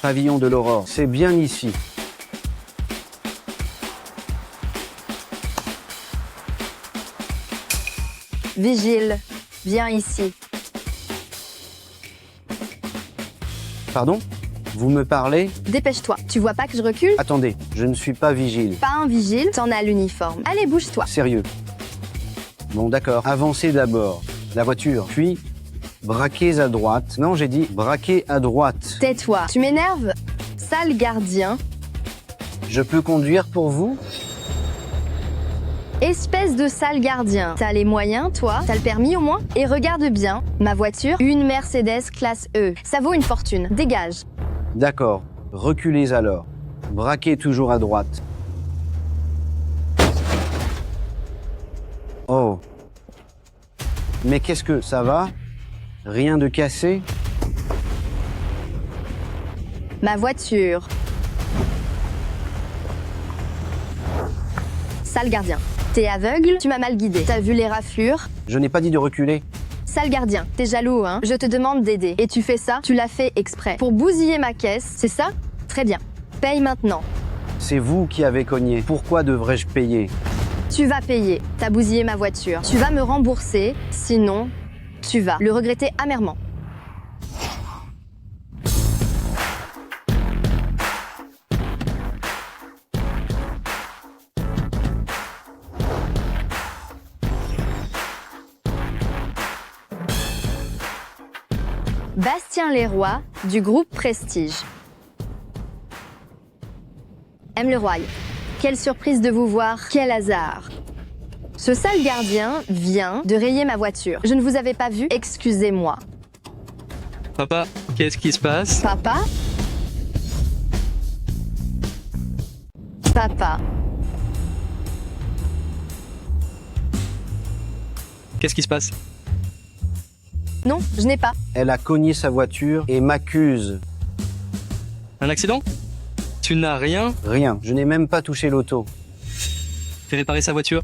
Pavillon de l'Aurore, c'est bien ici. Vigile, viens ici. Pardon? Vous me parlez? Dépêche-toi, tu vois pas que je recule? Attendez, je ne suis pas vigile. Pas un vigile, t'en as l'uniforme. Allez, bouge-toi. Sérieux. Bon, d'accord. Avancez d'abord. La voiture, puis braquez à droite. Non, j'ai dit braquez à droite. Tais-toi, tu m'énerves? Sale gardien. Je peux conduire pour vous? Espèce de sale gardien. T'as les moyens, toi? T'as le permis au moins? Et regarde bien, ma voiture, une Mercedes classe E. Ça vaut une fortune. Dégage. D'accord. Reculez alors. Braquez toujours à droite. Oh. Mais qu'est-ce que ça va? Rien de cassé? Ma voiture. Sale gardien. T'es aveugle? Tu m'as mal guidé. T'as vu les raflures? Je n'ai pas dit de reculer. Sale gardien, t'es jaloux, hein? Je te demande d'aider. Et tu fais ça? Tu l'as fait exprès. Pour bousiller ma caisse, c'est ça? Très bien. Paye maintenant. C'est vous qui avez cogné. Pourquoi devrais-je payer? Tu vas payer. T'as bousillé ma voiture. Tu vas me rembourser. Sinon, tu vas le regretter amèrement. Bastien Leroy, du groupe Prestige. M. Leroy, quelle surprise de vous voir, quel hasard. Ce sale gardien vient de rayer ma voiture. Je ne vous avais pas vu, excusez-moi. Papa, qu'est-ce qui se passe? Papa? Papa. Qu'est-ce qui se passe? Non, je n'ai pas. Elle a cogné sa voiture et m'accuse. Un accident? Tu n'as rien Rien. Je n'ai même pas touché l'auto. fait réparer sa voiture?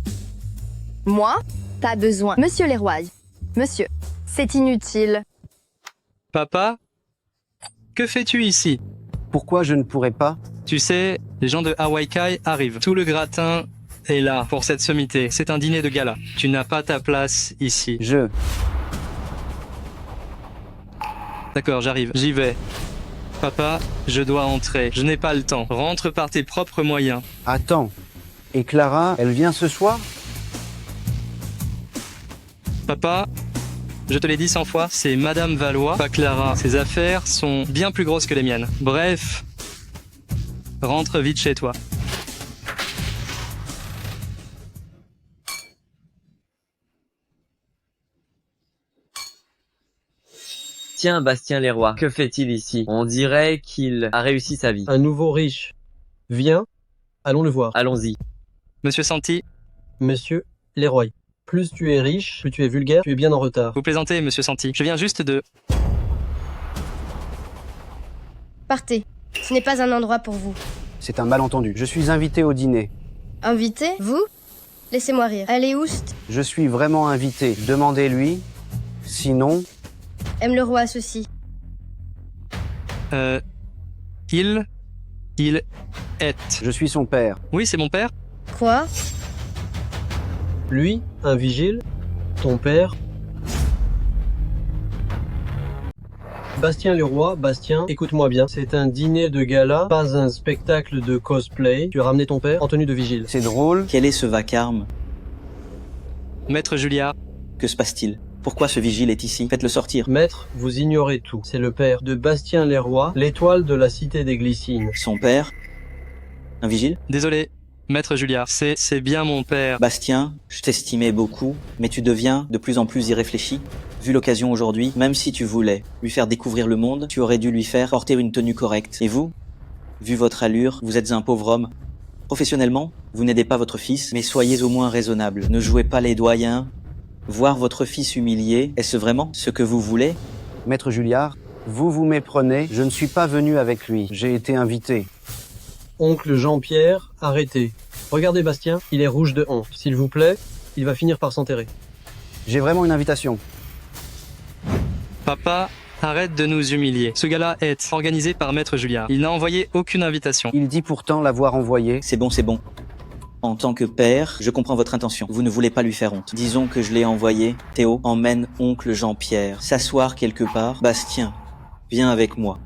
Moi? Pas besoin. Monsieur Leroy. Monsieur, c'est inutile. Papa? Que fais-tu ici? Pourquoi je ne pourrais pas? Tu sais, les gens de Hawaii Kai arrivent. Tout le gratin est là pour cette sommité. C'est un dîner de gala. Tu n'as pas ta place ici. D'accord, j'arrive. J'y vais. Papa, je dois entrer. Je n'ai pas le temps. Rentre par tes propres moyens. Attends. Et Clara, elle vient ce soir? Papa, je te l'ai dit 100 fois, c'est Madame Valois, pas Clara. Ses affaires sont bien plus grosses que les miennes. Bref, rentre vite chez toi. Tiens, Bastien Leroy, que fait-il ici? On dirait qu'il a réussi sa vie. Un nouveau riche. Viens, allons le voir. Allons-y. Monsieur Santi, Monsieur Leroy. Plus tu es riche, plus tu es vulgaire, tu es bien en retard. vous plaisantez, Monsieur Santi. Je viens juste de... Partez. Ce n'est pas un endroit pour vous. C'est un malentendu. Je suis invité au dîner. Invité? Vous? Laissez-moi rire. Allez, oust. Je suis vraiment invité. Demandez-lui. Sinon, M. Leroy ceci. Il est... je suis son père. Oui, c'est mon père. Quoi? Lui, un vigile, ton père. Bastien Leroy, Bastien, écoute-moi bien. C'est un dîner de gala, pas un spectacle de cosplay. Tu as ramené ton père en tenue de vigile. C'est drôle. Quel est ce vacarme? Maître Juliard. Que se passe-t-il? Pourquoi ce vigile est ici? Faites-le sortir. Maître, vous ignorez tout. C'est le père de Bastien Leroy, l'étoile de la cité des Glycines. Son père? Un vigile? Désolé, Maître Juliard. C'est bien mon père. Bastien, je t'estimais beaucoup, mais tu deviens de plus en plus irréfléchi. Vu l'occasion aujourd'hui, même si tu voulais lui faire découvrir le monde, tu aurais dû lui faire porter une tenue correcte. Et vous? Vu votre allure, vous êtes un pauvre homme. Professionnellement, vous n'aidez pas votre fils, mais soyez au moins raisonnable. Ne jouez pas les doyens. Voir votre fils humilié, est-ce vraiment ce que vous voulez? Maître Juliard, vous vous méprenez. Je ne suis pas venu avec lui. J'ai été invité. Oncle Jean-Pierre, arrêtez. Regardez Bastien, il est rouge de honte. S'il vous plaît, il va finir par s'enterrer. J'ai vraiment une invitation. Papa, Arrête de nous humilier. Ce gala est organisé par Maître Julliard. Il n'a envoyé aucune invitation. Il dit pourtant l'avoir envoyé. C'est bon, c'est bon. En tant que père, je comprends votre intention. Vous ne voulez pas lui faire honte. Disons que je l'ai envoyé. Théo, emmène oncle Jean-Pierre s'asseoir quelque part. Bastien, viens avec moi.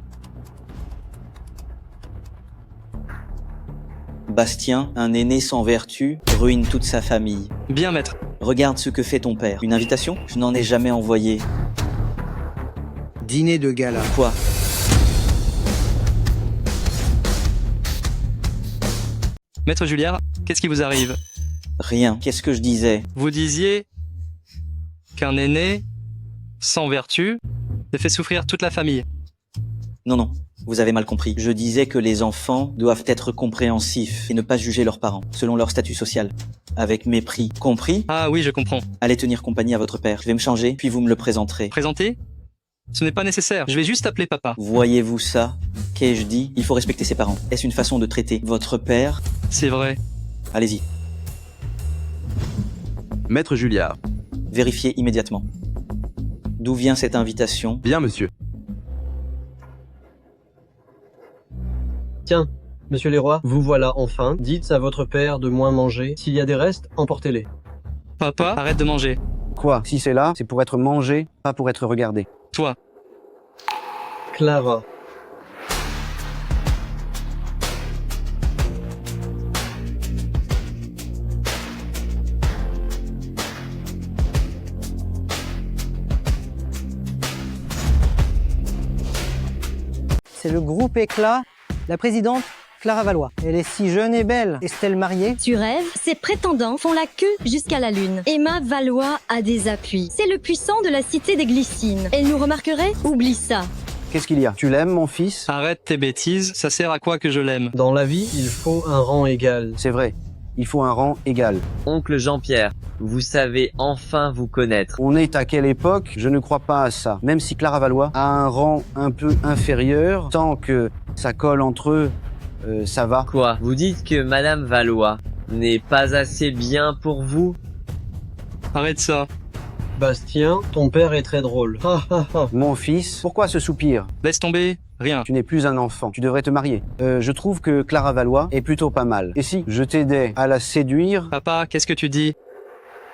Bastien, un aîné sans vertu, ruine toute sa famille. Bien, maître. Regarde ce que fait ton père. Une invitation? Je n'en ai jamais envoyé. Dîner de gala. Quoi? Maître Julliard, qu'est-ce qui vous arrive? Rien. Qu'est-ce que je disais? Vous disiez qu'un aîné, sans vertu, fait souffrir toute la famille. Non, non. Vous avez mal compris. Je disais que les enfants doivent être compréhensifs et ne pas juger leurs parents, selon leur statut social. Avec mépris. Compris? Ah oui, je comprends. Allez tenir compagnie à votre père. Je vais me changer, puis vous me le présenterez. Présenter? Ce n'est pas nécessaire. Je vais juste appeler papa. Voyez-vous ça? Qu'ai-je dit? Il faut respecter ses parents. Est-ce une façon de traiter votre père? C'est vrai. Allez-y. Maître Julliard. Vérifiez immédiatement. D'où vient cette invitation? Bien, monsieur. Tiens, monsieur Leroy, vous voilà enfin. Dites à votre père de moins manger. S'il y a des restes, emportez-les. Papa, arrête de manger. Quoi? Si c'est là, c'est pour être mangé, pas pour être regardé. Toi. Clara. C'est le groupe Éclat, la présidente Clara Valois. Elle est si jeune et belle. Est-elle mariée? Tu rêves? Ses prétendants font la queue jusqu'à la lune. Emma Valois a des appuis. C'est le puissant de la cité des Glycines. Elle nous remarquerait? Oublie ça. Qu'est-ce qu'il y a? Tu l'aimes, mon fils? Arrête tes bêtises. Ça sert à quoi que je l'aime? Dans la vie, il faut un rang égal. C'est vrai. Il faut un rang égal. Oncle Jean-Pierre, vous savez enfin vous connaître. On est à quelle époque? Je ne crois pas à ça. Même si Clara Valois a un rang un peu inférieur, tant que ça colle entre eux, ça va. Quoi? Vous dites que Madame Valois n'est pas assez bien pour vous? Arrête ça. Bastien, ton père est très drôle. Ha ha ha. Mon fils, pourquoi ce soupir? Laisse tomber. Rien. Tu n'es plus un enfant, tu devrais te marier. Je trouve que Clara Valois est plutôt pas mal. Et si je t'aidais à la séduire? Papa, qu'est-ce que tu dis?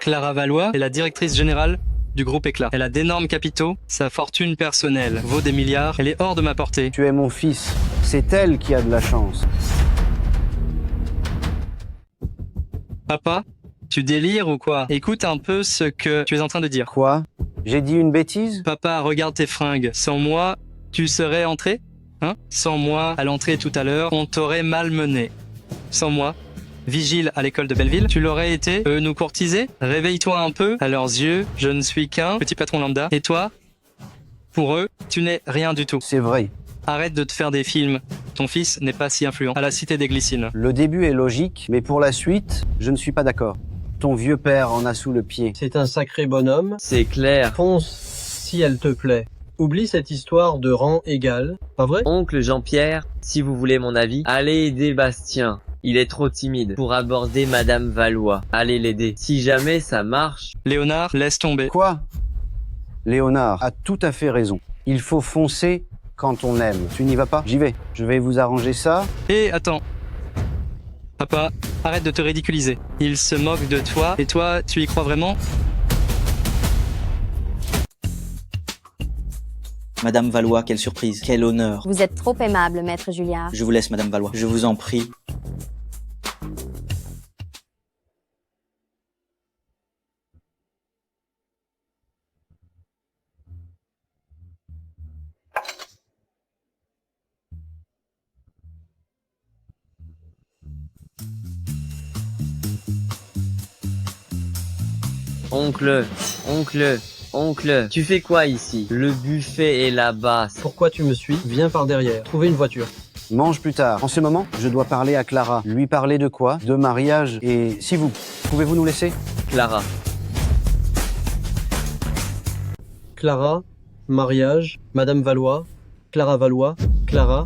Clara Valois est la directrice générale du groupe Éclat. Elle a d'énormes capitaux, sa fortune personnelle vaut des milliards, elle est hors de ma portée. Tu es mon fils, c'est elle qui a de la chance. Papa, tu délires ou quoi? Écoute un peu ce que tu es en train de dire. Quoi? J'ai dit une bêtise? Papa, regarde tes fringues. Sans moi, tu serais entré? Hein? Sans moi, à l'entrée tout à l'heure, on t'aurait malmené. Sans moi, vigile à l'école de Belleville, tu l'aurais été? Eux nous courtiser? Réveille-toi un peu. À leurs yeux, je ne suis qu'un petit patron lambda. Et toi? Pour eux, tu n'es rien du tout. C'est vrai. Arrête de te faire des films. Ton fils n'est pas si influent. À la cité des Glycines. Le début est logique, mais pour la suite, je ne suis pas d'accord. Ton vieux père en a sous le pied. C'est un sacré bonhomme. C'est clair. Fonce, si elle te plaît. Oublie cette histoire de rang égal, pas vrai? Oncle Jean-Pierre, si vous voulez mon avis, allez aider Bastien. Il est trop timide pour aborder Madame Valois. Allez l'aider. Si jamais ça marche... Léonard, laisse tomber. Quoi? Léonard a tout à fait raison. Il faut foncer quand on aime. Tu n'y vas pas? J'y vais. Je vais vous arranger ça. Et attends. Papa, arrête de te ridiculiser. Il se moque de toi, et toi, tu y crois vraiment? Madame Valois, quelle surprise, quel honneur. Vous êtes trop aimable, Maître Julliard. Je vous laisse, Madame Valois. Je vous en prie. Oncle, tu fais quoi ici? Le buffet est là-bas. Pourquoi tu me suis? Viens par derrière. Trouvez une voiture. Mange plus tard. En ce moment, je dois parler à Clara. Lui parler de quoi? De mariage. Et si vous, pouvez-vous nous laisser? Clara. Clara, mariage, Madame Valois, Clara Valois, Clara,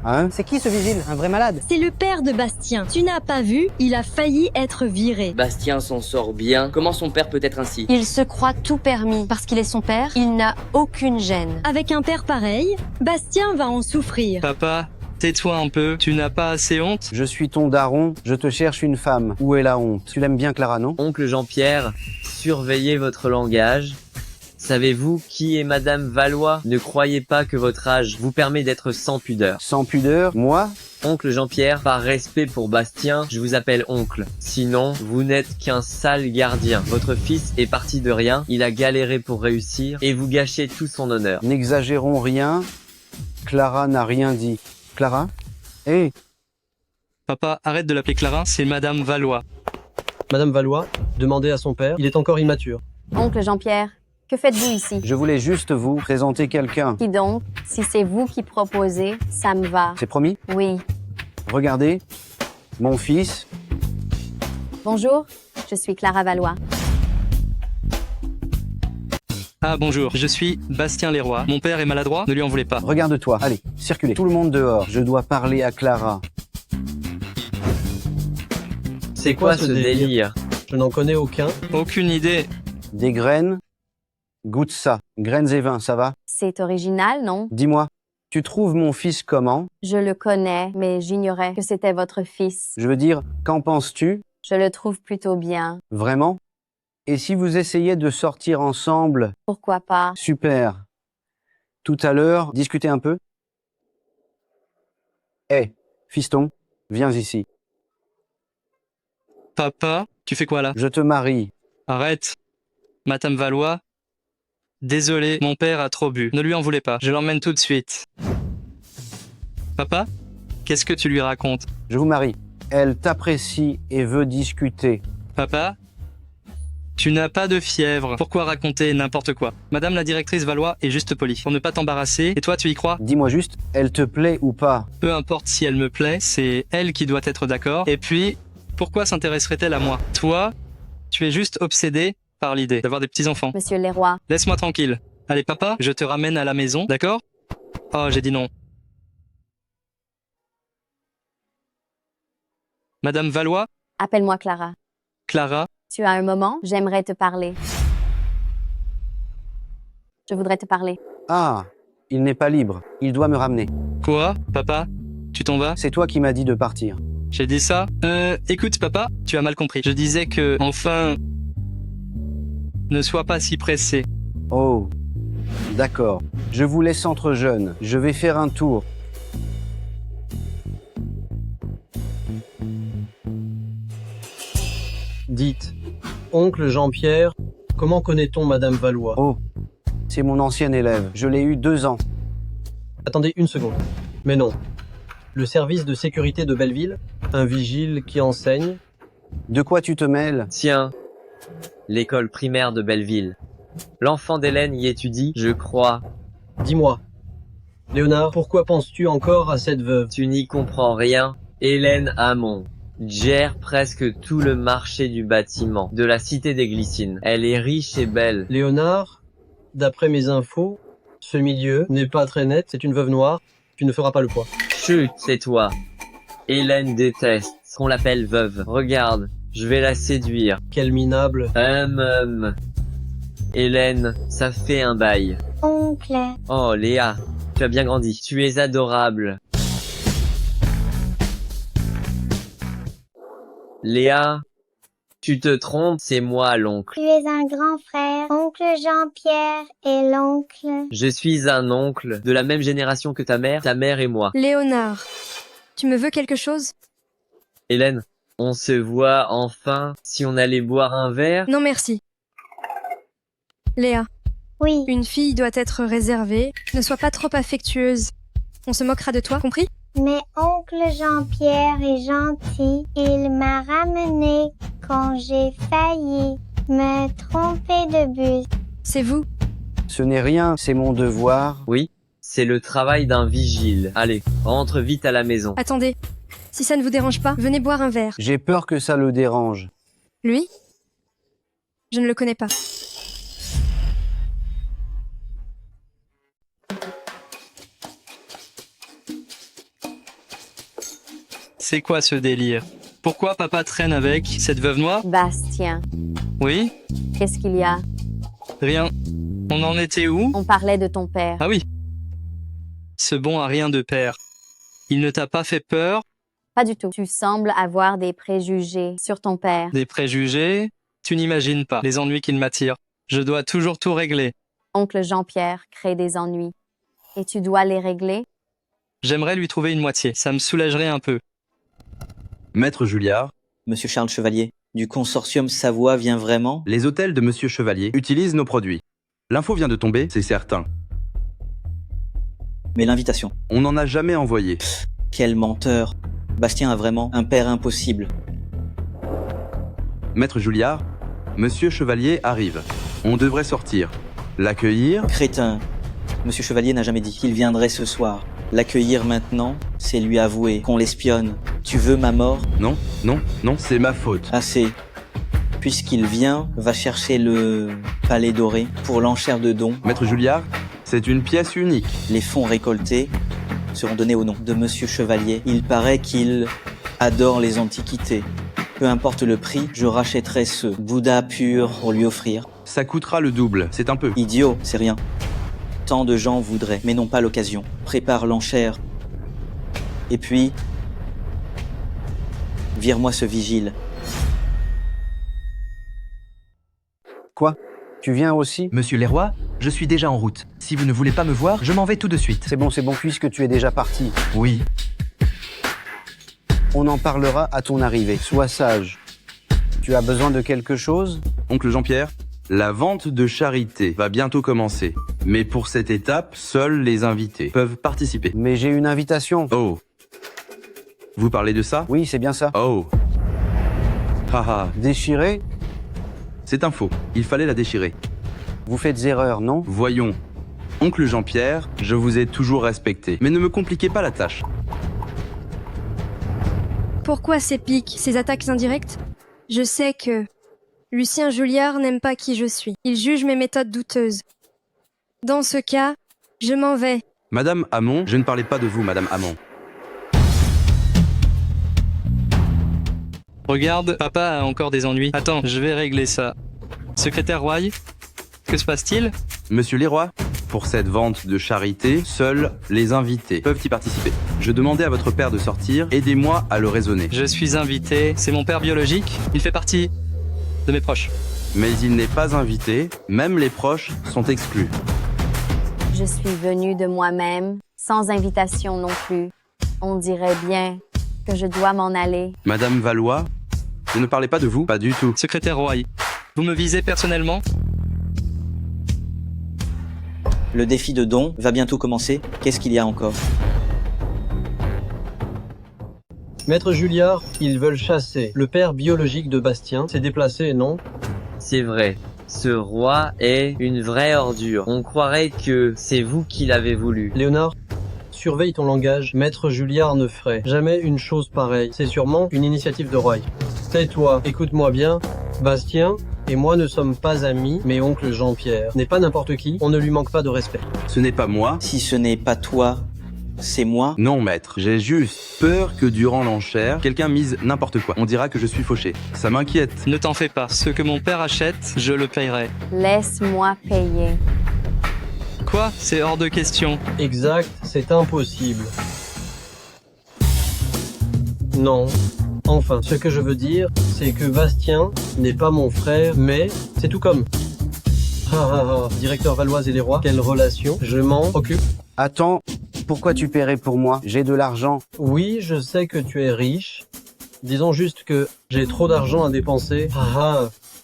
Hein? C'est qui ce vigile? Un vrai malade? C'est le père de Bastien. Tu n'as pas vu? Il a failli être viré. Bastien s'en sort bien. Comment son père peut être ainsi? Il se croit tout permis. Parce qu'il est son père, il n'a aucune gêne. Avec un père pareil, Bastien va en souffrir. Papa, tais-toi un peu. Tu n'as pas assez honte? Je suis ton daron, je te cherche une femme. Où est la honte? Tu l'aimes bien, Clara, non? Oncle Jean-Pierre, surveillez votre langage. Savez-vous qui est Madame Valois? Ne croyez pas que votre âge vous permet d'être sans pudeur. Sans pudeur, moi? Oncle Jean-Pierre, par respect pour Bastien, je vous appelle oncle. Sinon, vous n'êtes qu'un sale gardien. Votre fils est parti de rien, il a galéré pour réussir, et vous gâchez tout son honneur. N'exagérons rien. Clara n'a rien dit. Clara? Hé, Papa, arrête de l'appeler Clara, c'est Madame Valois. Madame Valois, demandez à son père, il est encore immature. Oncle Jean-Pierre, que faites-vous ici? je voulais juste vous présenter quelqu'un. Qui donc? Si c'est vous qui proposez, ça me va. C'est promis? Oui. Regardez, mon fils. Bonjour, je suis Clara Valois. Ah bonjour, je suis Bastien Leroy. Mon père est maladroit, ne lui en voulez pas. Regarde-toi. Allez, circulez. Tout le monde dehors. Je dois parler à Clara. C'est quoi ce délire? Je n'en connais aucun. Aucune idée. Des graines? Goûte ça. Graines et vin, ça va? C'est original, non? Dis-moi, tu trouves mon fils comment? Je le connais, mais j'ignorais que c'était votre fils. Je veux dire, qu'en penses-tu? Je le trouve plutôt bien. Vraiment? Et si vous essayiez de sortir ensemble? Pourquoi pas? Super. Tout à l'heure, discutez un peu? Hé, fiston, viens ici. Papa, tu fais quoi là? Je te marie. Arrête. Madame Valois. Désolé, mon père a trop bu. Ne lui en voulez pas, je l'emmène tout de suite. Papa, qu'est-ce que tu lui racontes? Je vous marie. Elle t'apprécie et veut discuter. Papa, tu n'as pas de fièvre. Pourquoi raconter n'importe quoi? Madame la directrice Valois est juste polie. Pour ne pas t'embarrasser, et toi tu y crois? Dis-moi juste, elle te plaît ou pas? Peu importe si elle me plaît, c'est elle qui doit être d'accord. Et puis, pourquoi s'intéresserait-elle à moi? Toi, tu es juste obsédé par l'idée d'avoir des petits-enfants. Monsieur Leroy, Laisse-moi tranquille. Allez papa, je te ramène à la maison, d'accord? Oh, j'ai dit non. Madame Valois? appelle-moi Clara. Clara? Tu as un moment? J'aimerais te parler. Je voudrais te parler. Ah, il n'est pas libre. Il doit me ramener. Quoi? Papa? Tu t'en vas? C'est toi qui m'as dit de partir. J'ai dit ça? Écoute papa, tu as mal compris. Je disais que, enfin... Ne sois pas si pressé. Oh, d'accord. Je vous laisse entre jeunes. Je vais faire un tour. Dites, oncle Jean-Pierre, comment connaît-on Madame Valois? Oh, c'est mon ancien élève. Je l'ai eu 2 ans. Attendez une seconde. Mais non. Le service de sécurité de Belleville? Un vigile qui enseigne? De quoi tu te mêles? Tiens, l'école primaire de Belleville. L'enfant d'Hélène y étudie, je crois. Dis-moi, Léonard, pourquoi penses-tu encore à cette veuve? Tu n'y comprends rien. Hélène Hamon gère presque tout le marché du bâtiment de la cité des Glycines. Elle est riche et belle. Léonard, d'après mes infos, ce milieu n'est pas très net, c'est une veuve noire, tu ne feras pas le poids. Chut, c'est toi. Hélène déteste qu'on l'appelle veuve. Regarde, je vais la séduire. Quel minable. Hélène, ça fait un bail. Oncle. Oh, Léa, tu as bien grandi. Tu es adorable. Léa, tu te trompes, c'est moi l'oncle. Tu es un grand frère. Oncle Jean-Pierre est l'oncle. Je suis un oncle de la même génération que ta mère et moi. Léonard, tu me veux quelque chose? Hélène, on se voit enfin si on allait boire un verre? Non merci. Léa, Oui. une fille doit être réservée. Ne sois pas trop affectueuse. On se moquera de toi, compris? Mais oncle Jean-Pierre est gentil. Il m'a ramené quand j'ai failli me tromper de bus. C'est vous. Ce n'est rien, c'est mon devoir. Oui, c'est le travail d'un vigile. Allez, rentre vite à la maison. Attendez. Si ça ne vous dérange pas, venez boire un verre. J'ai peur que ça le dérange. Lui? Je ne le connais pas. C'est quoi ce délire? Pourquoi papa traîne avec cette veuve noire? Bastien, Oui? qu'est-ce qu'il y a? Rien. On en était où? On parlait de ton père. Ah oui. Ce bon a rien de père. Il ne t'a pas fait peur? Pas du tout. Tu sembles avoir des préjugés sur ton père. Des préjugés? Tu n'imagines pas les ennuis qu'il m'attire. Je dois toujours tout régler. Oncle Jean-Pierre crée des ennuis. Et tu dois les régler? J'aimerais lui trouver une moitié. Ça me soulagerait un peu. Maître Julliard, Monsieur Charles Chevalier, du consortium Savoie vient vraiment? les hôtels de Monsieur Chevalier utilisent nos produits. L'info vient de tomber, c'est certain. Mais l'invitation? On n'en a jamais envoyé. Quel menteur! Bastien a vraiment un père impossible. Maître Julliard, Monsieur Chevalier arrive. On devrait sortir. L'accueillir? Crétin! Monsieur Chevalier n'a jamais dit qu'il viendrait ce soir. L'accueillir maintenant, c'est lui avouer qu'on l'espionne. Tu veux ma mort? Non, non, non, c'est ma faute. Assez. Puisqu'il vient, va chercher le palais doré pour l'enchère de dons. Maître Julliard, c'est une pièce unique. Les fonds récoltés seront donnés au nom de Monsieur Chevalier. Il paraît qu'il adore les antiquités. Peu importe le prix, je rachèterai ce Bouddha pur pour lui offrir. Ça coûtera le double, c'est un peu. Idiot, c'est rien. Tant de gens voudraient, mais n'ont pas l'occasion. Prépare l'enchère. Et puis, vire-moi ce vigile. Quoi? Tu viens aussi? Monsieur Leroy, je suis déjà en route. Si vous ne voulez pas me voir, je m'en vais tout de suite. C'est bon, puisque tu es déjà parti. Oui. On en parlera à ton arrivée. Sois sage. Tu as besoin de quelque chose? Oncle Jean-Pierre, la vente de charité va bientôt commencer. Mais pour cette étape, seuls les invités peuvent participer. Mais j'ai une invitation. Oh. Vous parlez de ça? Oui, c'est bien ça. Oh. Haha. Déchirée? C'est un faux. Il fallait la déchirer. Vous faites erreur, non? Voyons. Oncle Jean-Pierre, je vous ai toujours respecté. Mais ne me compliquez pas la tâche. Pourquoi ces piques, ces attaques indirectes? Je sais que Lucien Julliard n'aime pas qui je suis. Il juge mes méthodes douteuses. Dans ce cas, je m'en vais. Madame Hamon, je ne parlais pas de vous, Madame Hamon. Regarde, papa a encore des ennuis. Attends, je vais régler ça. Secrétaire Roy, que se passe-t-il? Monsieur Leroy, pour cette vente de charité, seuls les invités peuvent y participer. Je demandais à votre père de sortir, aidez-moi à le raisonner. Je suis invité, c'est mon père biologique, il fait partie de mes proches. Mais il n'est pas invité, même les proches sont exclus. Je suis venue de moi-même, sans invitation non plus. On dirait bien que je dois m'en aller. Madame Valois, je ne parlais pas de vous, pas du tout. Secrétaire Roy, vous me visez personnellement? Le défi de don va bientôt commencer. Qu'est-ce qu'il y a encore? Maître Julliard, ils veulent chasser. Le père biologique de Bastien s'est déplacé, non? C'est vrai. Ce roi est une vraie ordure. On croirait que c'est vous qui l'avez voulu. Léonard, surveille ton langage. Maître Julliard ne ferait jamais une chose pareille. C'est sûrement une initiative de Roy. Tais-toi, écoute-moi bien. Bastien et moi ne sommes pas amis, mais oncle Jean-Pierre n'est pas n'importe qui. On ne lui manque pas de respect. Ce n'est pas moi. Si ce n'est pas toi, c'est moi? Non, maître. J'ai juste peur que durant l'enchère, quelqu'un mise n'importe quoi. On dira que je suis fauché. Ça m'inquiète. Ne t'en fais pas. Ce que mon père achète, je le payerai. Laisse-moi payer. Quoi? C'est hors de question. Exact, c'est impossible. Non. Enfin, ce que je veux dire, c'est que Bastien n'est pas mon frère, mais c'est tout comme. Directeur Valois et les Rois, quelle relation? Je m'en occupe. Attends, pourquoi tu paierais pour moi? J'ai de l'argent. Oui, je sais que tu es riche. Disons juste que j'ai trop d'argent à dépenser.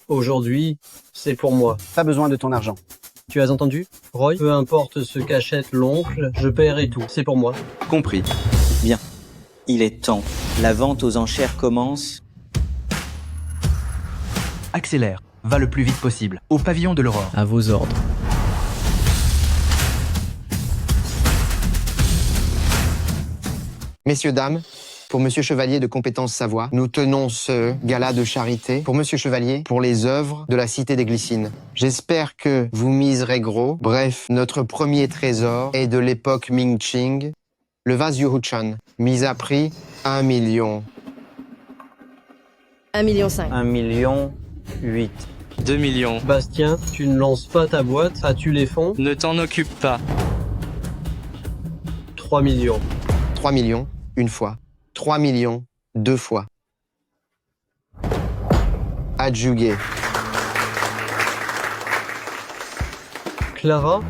Aujourd'hui, c'est pour moi. Pas besoin de ton argent. Tu as entendu, Roy? Peu importe ce qu'achète l'oncle, je paierai tout. C'est pour moi. Compris. Bien. Il est temps. La vente aux enchères commence. Accélère. Va le plus vite possible. Au pavillon de l'Aurore. À vos ordres. Messieurs, dames, pour Monsieur Chevalier de Compétences Savoie, nous tenons ce gala de charité pour Monsieur Chevalier pour les œuvres de la Cité des Glycines. J'espère que vous miserez gros. Bref, notre premier trésor est de l'époque Ming-Qing, le vase Yuhuchan, mis à prix 1 million. 1,5 million. 1,8 million. 2 millions. Bastien, tu ne lances pas ta boîte. As-tu les fonds? Ne t'en occupe pas. 3 millions. 3 millions, une fois. 3 millions, deux fois. Adjugué. Clara,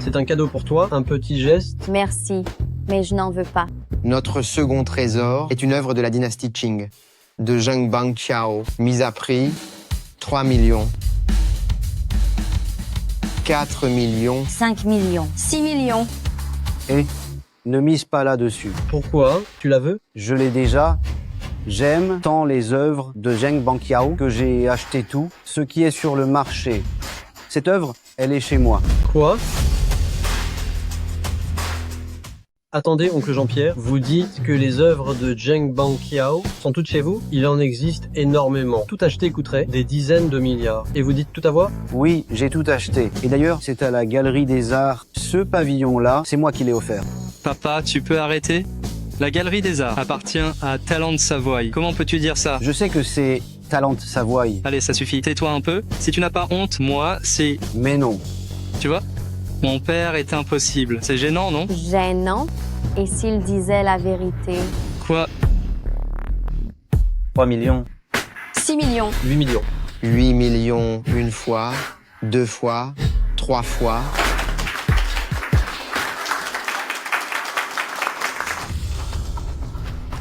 c'est un cadeau pour toi, un petit geste. Merci, mais je n'en veux pas. Notre second trésor est une œuvre de la dynastie Qing, de Zheng Bangqiao, mise à prix 3 millions. 4 millions. 5 millions. 6 millions. Et ne mise pas là-dessus. Pourquoi? Tu la veux? Je l'ai déjà. J'aime tant les œuvres de Zheng Bangqiao que j'ai acheté tout, ce qui est sur le marché. Cette œuvre, elle est chez moi. Quoi? Attendez, oncle Jean-Pierre, vous dites que les œuvres de Zheng Bangqiao sont toutes chez vous? Il en existe énormément. Tout acheter coûterait des dizaines de milliards. Et vous dites tout avoir? Oui, j'ai tout acheté. Et d'ailleurs, c'est à la Galerie des Arts. Ce pavillon-là, c'est moi qui l'ai offert. Papa, tu peux arrêter? La Galerie des Arts appartient à Talente Savoie. Comment peux-tu dire ça? Je sais que c'est Talente Savoie. Allez, ça suffit. Tais-toi un peu. Si tu n'as pas honte, moi, c'est... Mais non. Tu vois? Mon père est impossible. C'est gênant, non? Gênant? Et s'il disait la vérité? Quoi? 3 millions. 6 millions. 8 millions. 8 millions une fois, deux fois, trois fois.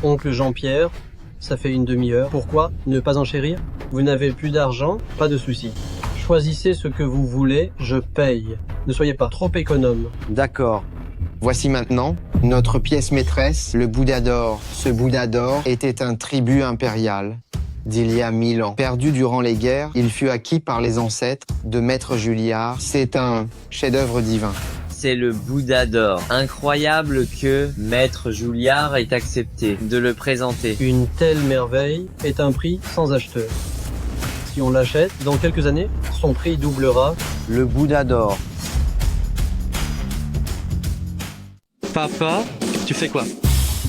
Oncle Jean-Pierre, ça fait une demi-heure. Pourquoi ne pas enchérir? Vous n'avez plus d'argent? Pas de souci. Choisissez ce que vous voulez, je paye. Ne soyez pas trop économe. D'accord. Voici maintenant notre pièce maîtresse, le Bouddha d'or. Ce Bouddha d'or était un tribut impérial d'il y a 1000 ans. Perdu durant les guerres, il fut acquis par les ancêtres de Maître Julliard. C'est un chef-d'œuvre divin. C'est le Bouddha d'or. Incroyable que Maître Julliard ait accepté de le présenter. Une telle merveille est un prix sans acheteur. Si on l'achète, dans quelques années, son prix doublera. Le Bouddha d'or. Papa, tu fais quoi?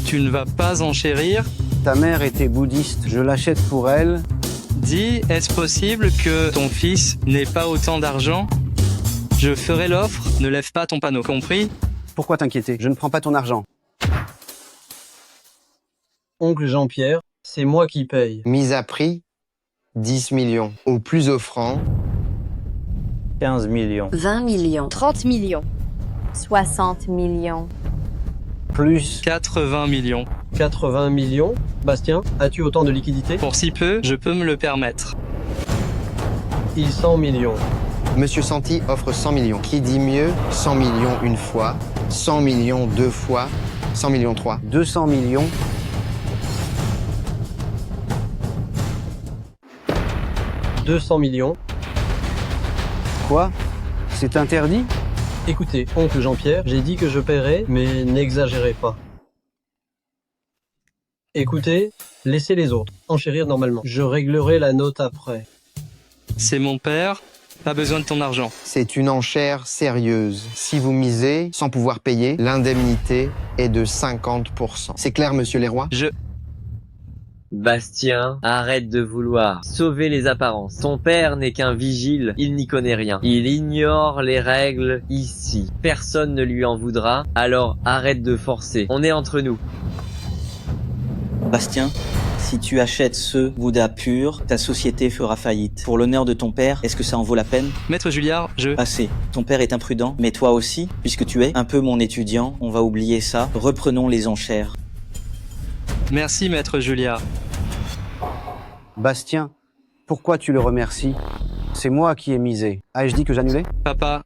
Tu ne vas pas enchérir? Ta mère était bouddhiste, je l'achète pour elle. Dis, est-ce possible que ton fils n'ait pas autant d'argent? Je ferai l'offre, ne lève pas ton panneau, compris? Pourquoi t'inquiéter? Je ne prends pas ton argent. Oncle Jean-Pierre, c'est moi qui paye. Mise à prix 10 millions. Au plus offrant 15 millions. 20 millions. 30 millions. 60 millions. Plus 80 millions. 80 millions. Bastien, as-tu autant de liquidités? Pour si peu, je peux me le permettre. Il 100 millions. Monsieur Santi offre 100 millions. Qui dit mieux? 100 millions une fois, 100 millions deux fois, 100 millions trois. 200 millions. « 200 millions. Quoi? C'est interdit? Écoutez, oncle Jean-Pierre, j'ai dit que je paierais, mais n'exagérez pas. Écoutez, laissez les autres enchérir normalement. Je réglerai la note après. C'est mon père, pas besoin de ton argent. C'est une enchère sérieuse. Si vous misez sans pouvoir payer, l'indemnité est de 50%. C'est clair, monsieur Leroy? Bastien, arrête de vouloir sauver les apparences. Ton père n'est qu'un vigile, il n'y connaît rien. Il ignore les règles ici. Personne ne lui en voudra, alors arrête de forcer. On est entre nous. Bastien, si tu achètes ce Bouddha pur, ta société fera faillite. Pour l'honneur de ton père, est-ce que ça en vaut la peine? Maître Julliard, Assez. Ton père est imprudent, mais toi aussi, puisque tu es un peu mon étudiant, on va oublier ça. Reprenons les enchères. Merci, Maître Julliard. Bastien, pourquoi tu le remercies? C'est moi qui ai misé. Ai-je dit que j'annulais? Papa,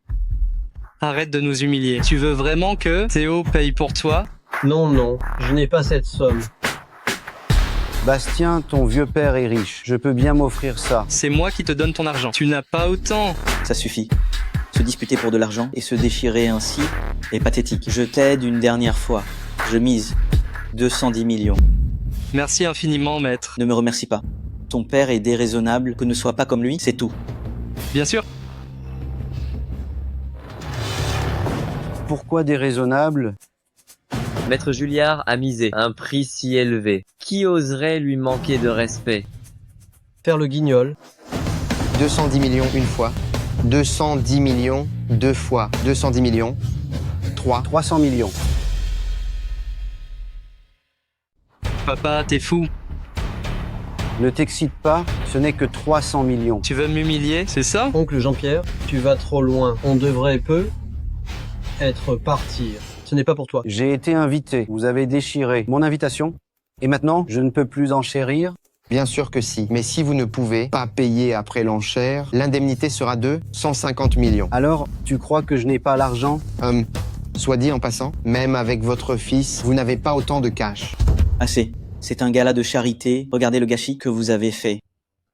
arrête de nous humilier. Tu veux vraiment que Théo paye pour toi? Non, non, je n'ai pas cette somme. Bastien, ton vieux père est riche. Je peux bien m'offrir ça. C'est moi qui te donne ton argent. Tu n'as pas autant. Ça suffit. Se disputer pour de l'argent et se déchirer ainsi est pathétique. Je t'aide une dernière fois. Je mise 210 millions. Merci infiniment, maître. Ne me remercie pas. Ton père est déraisonnable, que ne sois pas comme lui, c'est tout. Bien sûr. Pourquoi déraisonnable? Maître Julliard a misé un prix si élevé. Qui oserait lui manquer de respect? Faire le guignol. 210 millions une fois. 210 millions deux fois. 210 millions. 300 millions. Papa, t'es fou. Ne t'excite pas, ce n'est que 300 millions. Tu veux m'humilier, c'est ça? Oncle Jean-Pierre, tu vas trop loin. On devrait partir. Ce n'est pas pour toi. J'ai été invité, vous avez déchiré mon invitation, et maintenant, je ne peux plus enchérir. Bien sûr que si. Mais si vous ne pouvez pas payer après l'enchère, l'indemnité sera de 150 millions. Alors, tu crois que je n'ai pas l'argent? Soit dit en passant, même avec votre fils, vous n'avez pas autant de cash. Assez. C'est un gala de charité. Regardez le gâchis que vous avez fait.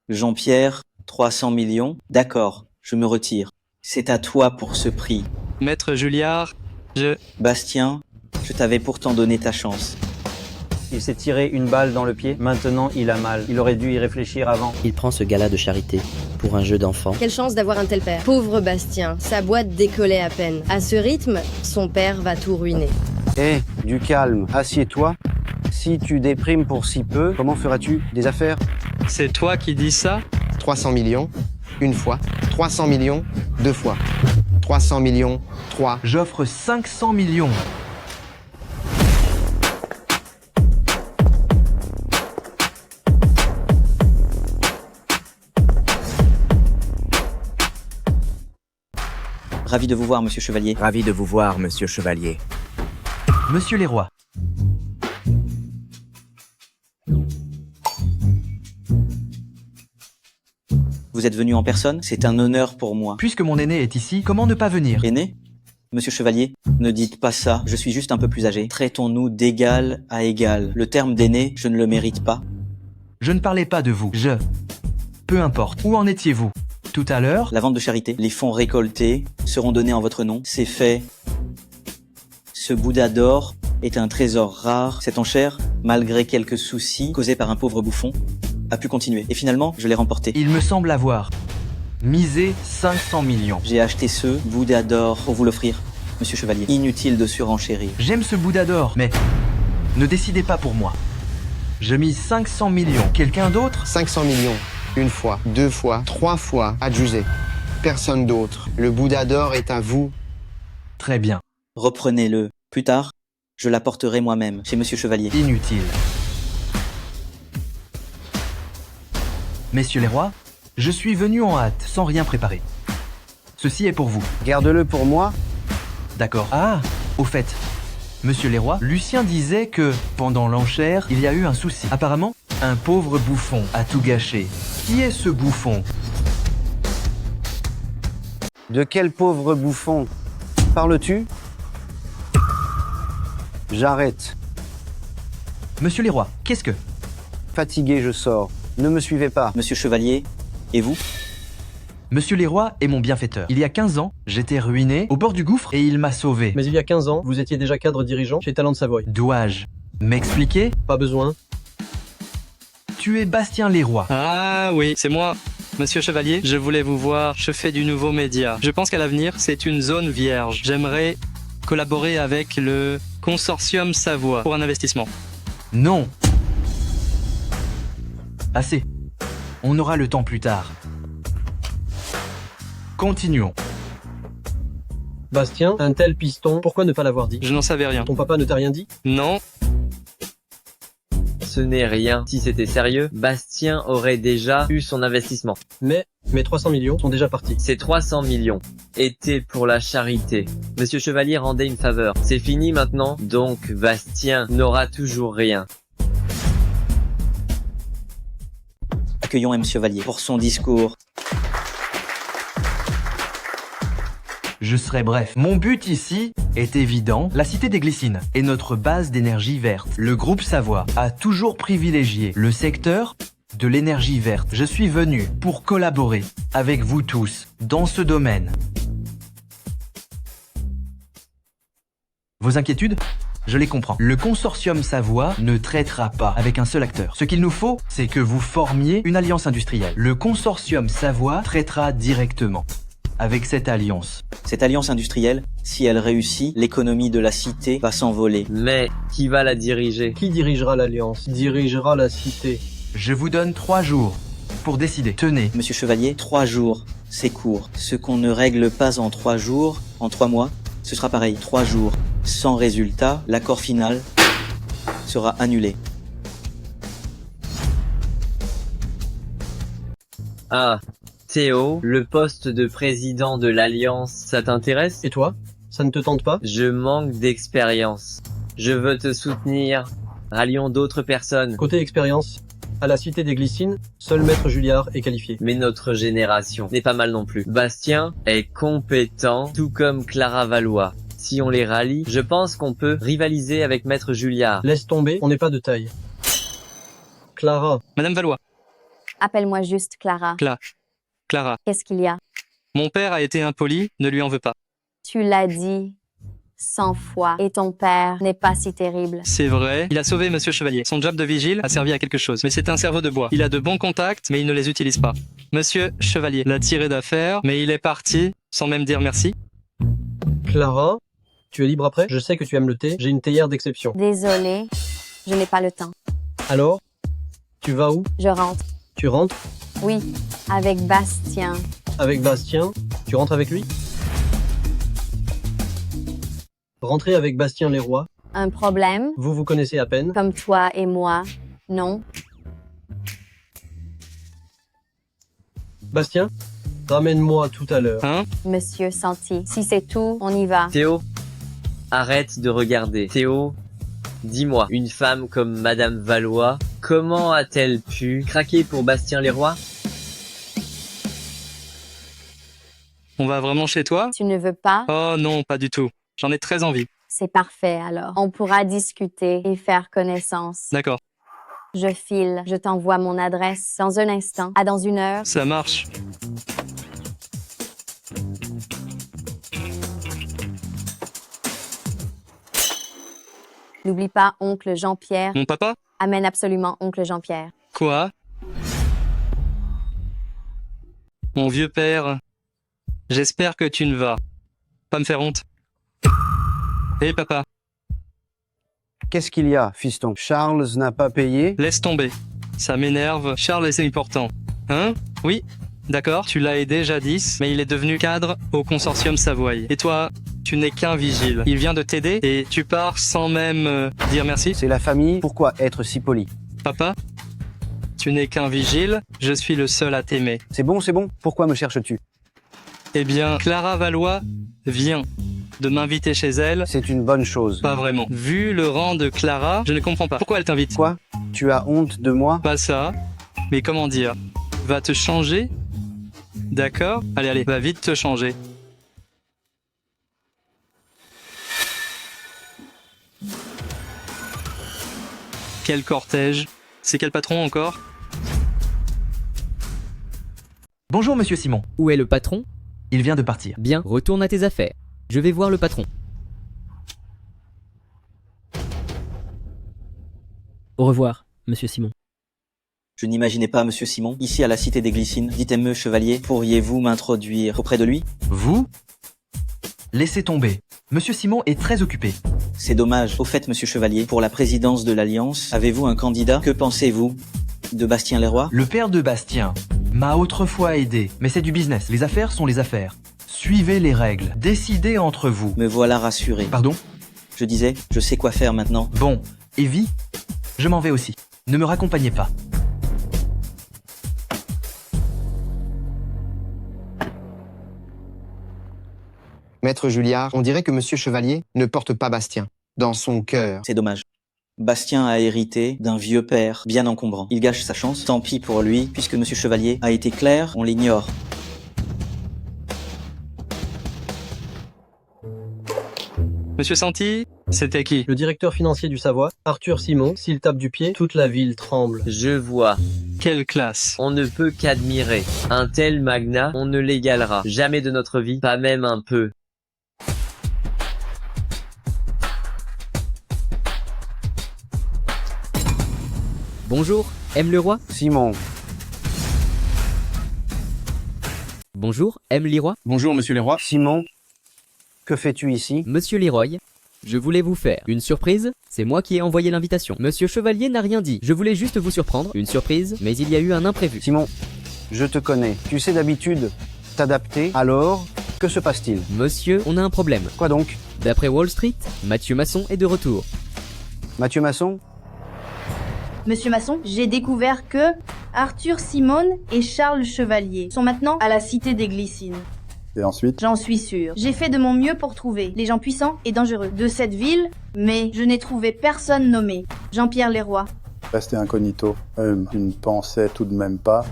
Jean-Pierre, 300 millions. D'accord, je me retire. C'est à toi pour ce prix. Maître Julliard, Bastien, je t'avais pourtant donné ta chance. Il s'est tiré une balle dans le pied, maintenant il a mal. Il aurait dû y réfléchir avant. Il prend ce gala de charité pour un jeu d'enfant. Quelle chance d'avoir un tel père. Pauvre Bastien, sa boîte décollait à peine. À ce rythme, son père va tout ruiner. Eh, du calme, assieds-toi. Si tu déprimes pour si peu, comment feras-tu des affaires? c'est toi qui dis ça? 300 millions une fois. 300 millions deux fois. 300 millions 3. J'offre 500 millions. Ravi de vous voir, monsieur Chevalier. Ravi de vous voir, monsieur Chevalier. Monsieur les rois. Vous êtes venu en personne? C'est un honneur pour moi. Puisque mon aîné est ici, comment ne pas venir? Aîné? Monsieur Chevalier, ne dites pas ça. Je suis juste un peu plus âgé. Traitons-nous d'égal à égal. Le terme d'aîné, je ne le mérite pas. Je ne parlais pas de vous. Peu importe. Où en étiez-vous? Tout à l'heure? La vente de charité. Les fonds récoltés seront donnés en votre nom. C'est fait. Ce Bouddha d'or est un trésor rare. Cette enchère, malgré quelques soucis causés par un pauvre bouffon, a pu continuer. Et finalement, je l'ai remporté. Il me semble avoir misé 500 millions. J'ai acheté ce Bouddha d'or pour vous l'offrir, monsieur Chevalier. Inutile de surenchérir. J'aime ce Bouddha d'or, mais ne décidez pas pour moi. Je mise 500 millions. Quelqu'un d'autre? 500 millions. Une fois, deux fois, trois fois, adjugé. Personne d'autre. Le Bouddha d'or est à vous. Très bien. Reprenez-le. Plus tard, je l'apporterai moi-même, chez monsieur Chevalier. Inutile. Messieurs les rois, je suis venu en hâte, sans rien préparer. Ceci est pour vous. Garde-le pour moi. D'accord. Ah, au fait, monsieur les rois, Lucien disait que, pendant l'enchère, il y a eu un souci. Apparemment, un pauvre bouffon a tout gâché. Qui est ce bouffon? De quel pauvre bouffon parles-tu? J'arrête. Monsieur les rois, qu'est-ce que? Fatigué, je sors. Ne me suivez pas. Monsieur Chevalier, et vous? Monsieur les rois est mon bienfaiteur. Il y a 15 ans, j'étais ruiné, au bord du gouffre, et il m'a sauvé. Mais il y a 15 ans, vous étiez déjà cadre dirigeant chez Talent de Savoie. Dois-je m'expliquer? Pas besoin. Tu es Bastien Leroy. Ah oui, c'est moi. Monsieur Chevalier, je voulais vous voir, je fais du nouveau média. Je pense qu'à l'avenir, c'est une zone vierge. J'aimerais collaborer avec le Consortium Savoie pour un investissement. Non. Assez. On aura le temps plus tard. Continuons. Bastien, un tel piston, pourquoi ne pas l'avoir dit? Je n'en savais rien. Ton papa ne t'a rien dit? Non. Ce n'est rien. Si c'était sérieux, Bastien aurait déjà eu son investissement. Mais mes 300 millions sont déjà partis. Ces 300 millions étaient pour la charité. Monsieur Chevalier rendait une faveur. C'est fini maintenant, donc Bastien n'aura toujours rien. Accueillons M. Chevalier pour son discours. Je serai bref. Mon but ici est évident. La Cité des Glycines est notre base d'énergie verte. Le groupe Savoie a toujours privilégié le secteur de l'énergie verte. Je suis venu pour collaborer avec vous tous dans ce domaine. Vos inquiétudes? Je les comprends. Le consortium Savoie ne traitera pas avec un seul acteur. Ce qu'il nous faut, c'est que vous formiez une alliance industrielle. Le consortium Savoie traitera directement avec cette alliance. Cette alliance industrielle, si elle réussit, l'économie de la cité va s'envoler. Mais qui va la diriger? Qui dirigera l'Alliance? Dirigera la cité? Je vous donne 3 jours pour décider. Tenez. Monsieur Chevalier, 3 jours, c'est court. Ce qu'on ne règle pas en 3 jours, en 3 mois, ce sera pareil. 3 jours, sans résultat, l'accord final sera annulé. Ah, Théo, le poste de président de l'Alliance, ça t'intéresse? Et toi? Ça ne te tente pas? Je manque d'expérience. Je veux te soutenir. Rallions d'autres personnes. Côté expérience, à la cité des Glycines, seul Maître Julliard est qualifié. Mais notre génération n'est pas mal non plus. Bastien est compétent, tout comme Clara Valois. Si on les rallie, je pense qu'on peut rivaliser avec Maître Julliard. Laisse tomber, on n'est pas de taille. Clara. Madame Valois. Appelle-moi juste Clara. Clara. Qu'est-ce qu'il y a? Mon père a été impoli, ne lui en veux pas. Tu l'as dit 100 fois et ton père n'est pas si terrible. C'est vrai, il a sauvé Monsieur Chevalier. Son job de vigile a servi à quelque chose, mais c'est un cerveau de bois. Il a de bons contacts, mais il ne les utilise pas. Monsieur Chevalier l'a tiré d'affaire, mais il est parti sans même dire merci. Clara, tu es libre après? Je sais que tu aimes le thé, j'ai une théière d'exception. Désolée, je n'ai pas le temps. Alors, tu vas où? Je rentre. Tu rentres? Oui, avec Bastien. Avec Bastien? Tu rentres avec lui? Rentrer avec Bastien Leroy? Un problème? Vous vous connaissez à peine? Comme toi et moi, non? Bastien, ramène-moi tout à l'heure. Hein? Monsieur Santi, si c'est tout, on y va. Théo, arrête de regarder. Théo, dis-moi, une femme comme Madame Valois, comment a-t-elle pu craquer pour Bastien Leroy? On va vraiment chez toi? Tu ne veux pas? Oh non, pas du tout. J'en ai très envie. C'est parfait alors. On pourra discuter et faire connaissance. D'accord. Je file, je t'envoie mon adresse dans un instant. À dans 1 heure. Ça marche. N'oublie pas oncle Jean-Pierre. Mon papa? Amène absolument oncle Jean-Pierre. Quoi? Mon vieux père, j'espère que tu ne vas pas me faire honte. Hé papa. Qu'est-ce qu'il y a, fiston? Charles n'a pas payé? Laisse tomber. Ça m'énerve. Charles est important. Hein? Oui. D'accord, tu l'as aidé jadis, mais il est devenu cadre au consortium Savoie. Et toi, tu n'es qu'un vigile. Il vient de t'aider et tu pars sans même dire merci? C'est la famille, pourquoi être si poli? Papa, tu n'es qu'un vigile, je suis le seul à t'aimer. C'est bon, pourquoi me cherches-tu? Eh bien, Clara Valois vient de m'inviter chez elle. C'est une bonne chose. Pas vraiment. Vu le rang de Clara, je ne comprends pas. Pourquoi elle t'invite? Quoi? Tu as honte de moi? Pas ça. Mais comment dire? Va te changer? D'accord? Allez, va vite te changer. Quel cortège? C'est quel patron encore? Bonjour Monsieur Simon. Où est le patron? Il vient de partir. Bien, retourne à tes affaires. Je vais voir le patron. Au revoir, Monsieur Simon. Je n'imaginais pas Monsieur Simon, ici à la cité des Glycines. Dites-moi, chevalier, pourriez-vous m'introduire auprès de lui? Vous? Laissez tomber. Monsieur Simon est très occupé. C'est dommage. Au fait, Monsieur Chevalier, pour la présidence de l'Alliance, avez-vous un candidat? Que pensez-vous de Bastien Leroy? Le père de Bastien m'a autrefois aidé, mais c'est du business. Les affaires sont les affaires. Suivez les règles. Décidez entre vous. Me voilà rassuré. Pardon? Je disais, je sais quoi faire maintenant. Bon, Evie, je m'en vais aussi. Ne me raccompagnez pas. Maître Julliard, on dirait que Monsieur Chevalier ne porte pas Bastien dans son cœur. C'est dommage. Bastien a hérité d'un vieux père bien encombrant. Il gâche sa chance, tant pis pour lui, puisque Monsieur Chevalier a été clair, on l'ignore. Monsieur Santi, c'était qui? Le directeur financier du Savoie, Arthur Simon. S'il tape du pied, toute la ville tremble. Je vois. Quelle classe! On ne peut qu'admirer. Un tel magnat, on ne l'égalera. Jamais de notre vie, pas même un peu. Bonjour, M. Leroy? Simon. Bonjour, M. Leroy. Bonjour, monsieur Leroy. Simon, que fais-tu ici? Monsieur Leroy, je voulais vous faire une surprise. C'est moi qui ai envoyé l'invitation. Monsieur Chevalier n'a rien dit. Je voulais juste vous surprendre. Une surprise, mais il y a eu un imprévu. Simon, je te connais. Tu sais d'habitude t'adapter. Alors, que se passe-t-il? Monsieur, on a un problème. Quoi donc? D'après Wall Street, Mathieu Masson est de retour. Mathieu Masson? Monsieur Masson, j'ai découvert que Arthur Simone et Charles Chevalier sont maintenant à la Cité des Glycines. Et ensuite? J'en suis sûre. J'ai fait de mon mieux pour trouver les gens puissants et dangereux de cette ville, mais je n'ai trouvé personne nommé Jean-Pierre Leroy. Rester incognito. Tu ne pensais tout de même pas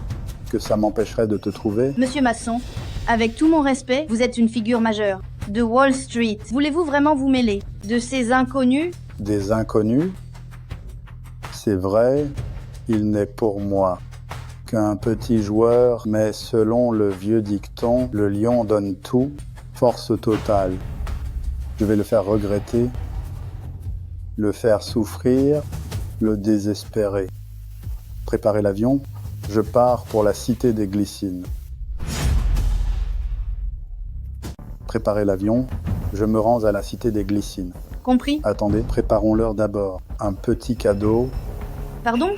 que ça m'empêcherait de te trouver? Monsieur Masson, avec tout mon respect, vous êtes une figure majeure de Wall Street. Voulez-vous vraiment vous mêler de ces inconnus? Des inconnus? C'est vrai, il n'est pour moi qu'un petit joueur, mais selon le vieux dicton, le lion donne tout, force totale. Je vais le faire regretter, le faire souffrir, le désespérer. Préparez l'avion, je pars pour la Cité des Glycines. Préparez l'avion, je me rends à la Cité des Glycines. Compris? Attendez, préparons-leur d'abord un petit cadeau. Pardon?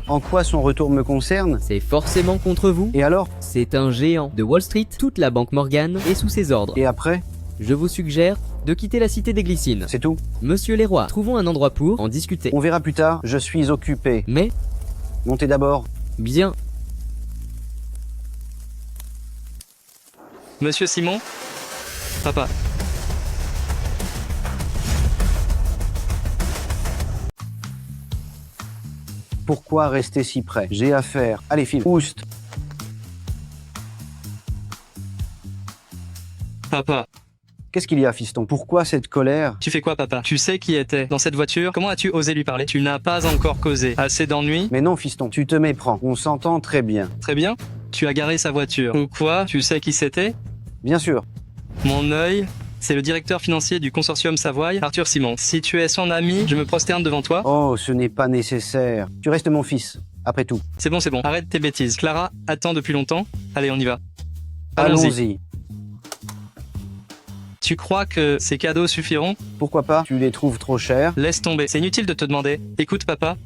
En quoi son retour me concerne? C'est forcément contre vous. Et alors? C'est un géant de Wall Street. Toute la banque Morgan est sous ses ordres. Et après? Je vous suggère de quitter la Cité des Glycines. C'est tout? Monsieur Leroy, trouvons un endroit pour en discuter. On verra plus tard, je suis occupé. Mais? Montez d'abord. Bien. Monsieur Simon? Papa. Pourquoi rester si près? J'ai affaire. Allez, file. Oust. Papa. Qu'est-ce qu'il y a, fiston? Pourquoi cette colère? Tu fais quoi, papa? Tu sais qui était dans cette voiture? Comment as-tu osé lui parler? Tu n'as pas encore causé assez d'ennuis? Mais non, fiston, tu te méprends. On s'entend très bien. Très bien. Tu as garé sa voiture. Ou quoi? Tu sais qui c'était? Bien sûr. Mon œil, c'est le directeur financier du consortium Savoie, Arthur Simon. Si tu es son ami, je me prosterne devant toi. Oh, ce n'est pas nécessaire. Tu restes mon fils, après tout. C'est bon, c'est bon. Arrête tes bêtises. Clara attend depuis longtemps. Allez, on y va. Allons-y. Tu crois que ces cadeaux suffiront? Pourquoi pas? Tu les trouves trop chers? Laisse tomber. C'est inutile de te demander. Écoute, papa.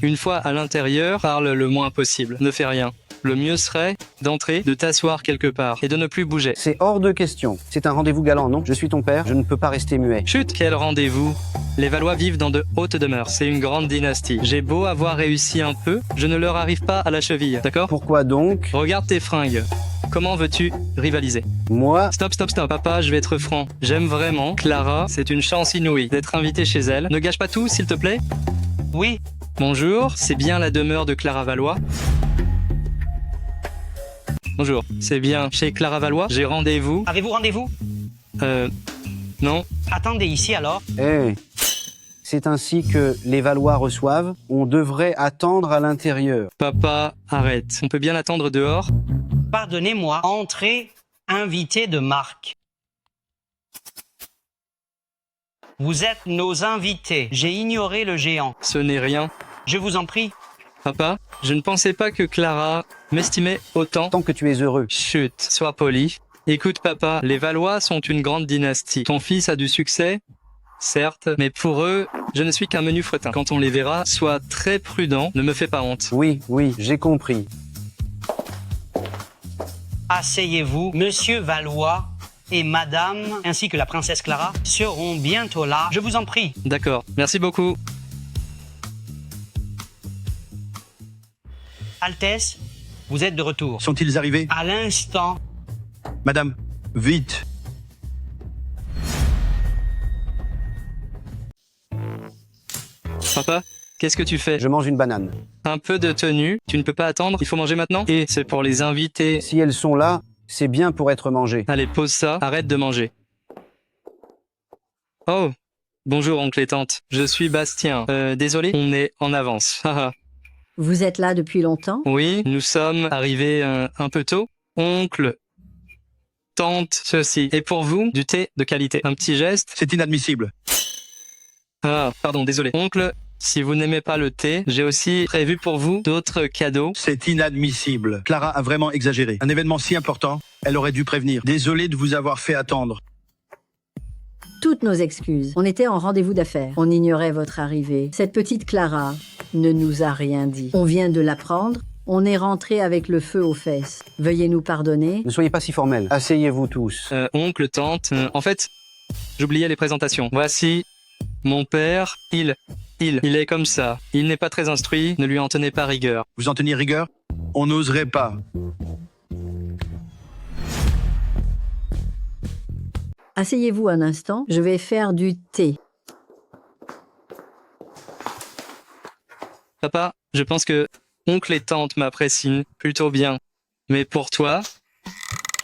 Une fois à l'intérieur, parle le moins possible. Ne fais rien. Le mieux serait d'entrer, de t'asseoir quelque part et de ne plus bouger. C'est hors de question. C'est un rendez-vous galant, non? Je suis ton père, je ne peux pas rester muet. Chut, quel rendez-vous? Les Valois vivent dans de hautes demeures. C'est une grande dynastie. J'ai beau avoir réussi un peu, je ne leur arrive pas à la cheville, d'accord? Pourquoi donc? Regarde tes fringues. Comment veux-tu rivaliser? Moi? Stop. Papa, je vais être franc. J'aime vraiment Clara. C'est une chance inouïe d'être invité chez elle. Ne gâche pas tout, s'il te plaît. Oui. Bonjour, c'est bien la demeure de Clara Valois? Bonjour, c'est bien chez Clara Valois? J'ai rendez-vous. Avez-vous rendez-vous? Non. Attendez ici alors. C'est ainsi que les Valois reçoivent. On devrait attendre à l'intérieur. Papa, arrête. On peut bien attendre dehors? Pardonnez-moi, entrez, invité de marque. Vous êtes nos invités. J'ai ignoré le géant. Ce n'est rien. Je vous en prie. Papa, je ne pensais pas que Clara m'estimait autant. Tant que tu es heureux. Chut, sois poli. Écoute, papa, les Valois sont une grande dynastie. Ton fils a du succès, certes, mais pour eux, je ne suis qu'un menu fretin. Quand on les verra, sois très prudent, ne me fais pas honte. Oui, j'ai compris. Asseyez-vous, Monsieur Valois et Madame, ainsi que la princesse Clara, seront bientôt là. Je vous en prie. D'accord, merci beaucoup. Altesse, vous êtes de retour. Sont-ils arrivés? À l'instant. Madame, vite. Papa, qu'est-ce que tu fais? Je mange une banane. Un peu de tenue, tu ne peux pas attendre, il faut manger maintenant? Et c'est pour les invités. Si elles sont là, c'est bien pour être mangées. Allez, pose ça, arrête de manger. Oh, bonjour oncle et tante, je suis Bastien. Désolé, on est en avance. Vous êtes là depuis longtemps? Oui, nous sommes arrivés un peu tôt. Oncle, tante, ceci. Et pour vous, du thé de qualité. Un petit geste? C'est inadmissible. Ah, pardon, désolé. Oncle, Si vous n'aimez pas le thé, j'ai aussi prévu pour vous d'autres cadeaux. C'est inadmissible. Clara a vraiment exagéré. Un événement si important, elle aurait dû prévenir. Désolé de vous avoir fait attendre. Toutes nos excuses. On était en rendez-vous d'affaires. On ignorait votre arrivée. Cette petite Clara ne nous a rien dit. On vient de l'apprendre. On est rentré avec le feu aux fesses. Veuillez nous pardonner. Ne soyez pas si formels. Asseyez-vous tous. Oncle, tante, en fait, j'oubliais les présentations. Voici mon père, il est comme ça. Il n'est pas très instruit, ne lui en tenez pas rigueur. Vous en tenir rigueur? On n'oserait pas. Asseyez-vous un instant. Je vais faire du thé. Papa, je pense que oncle et tante m'apprécient plutôt bien. Mais pour toi,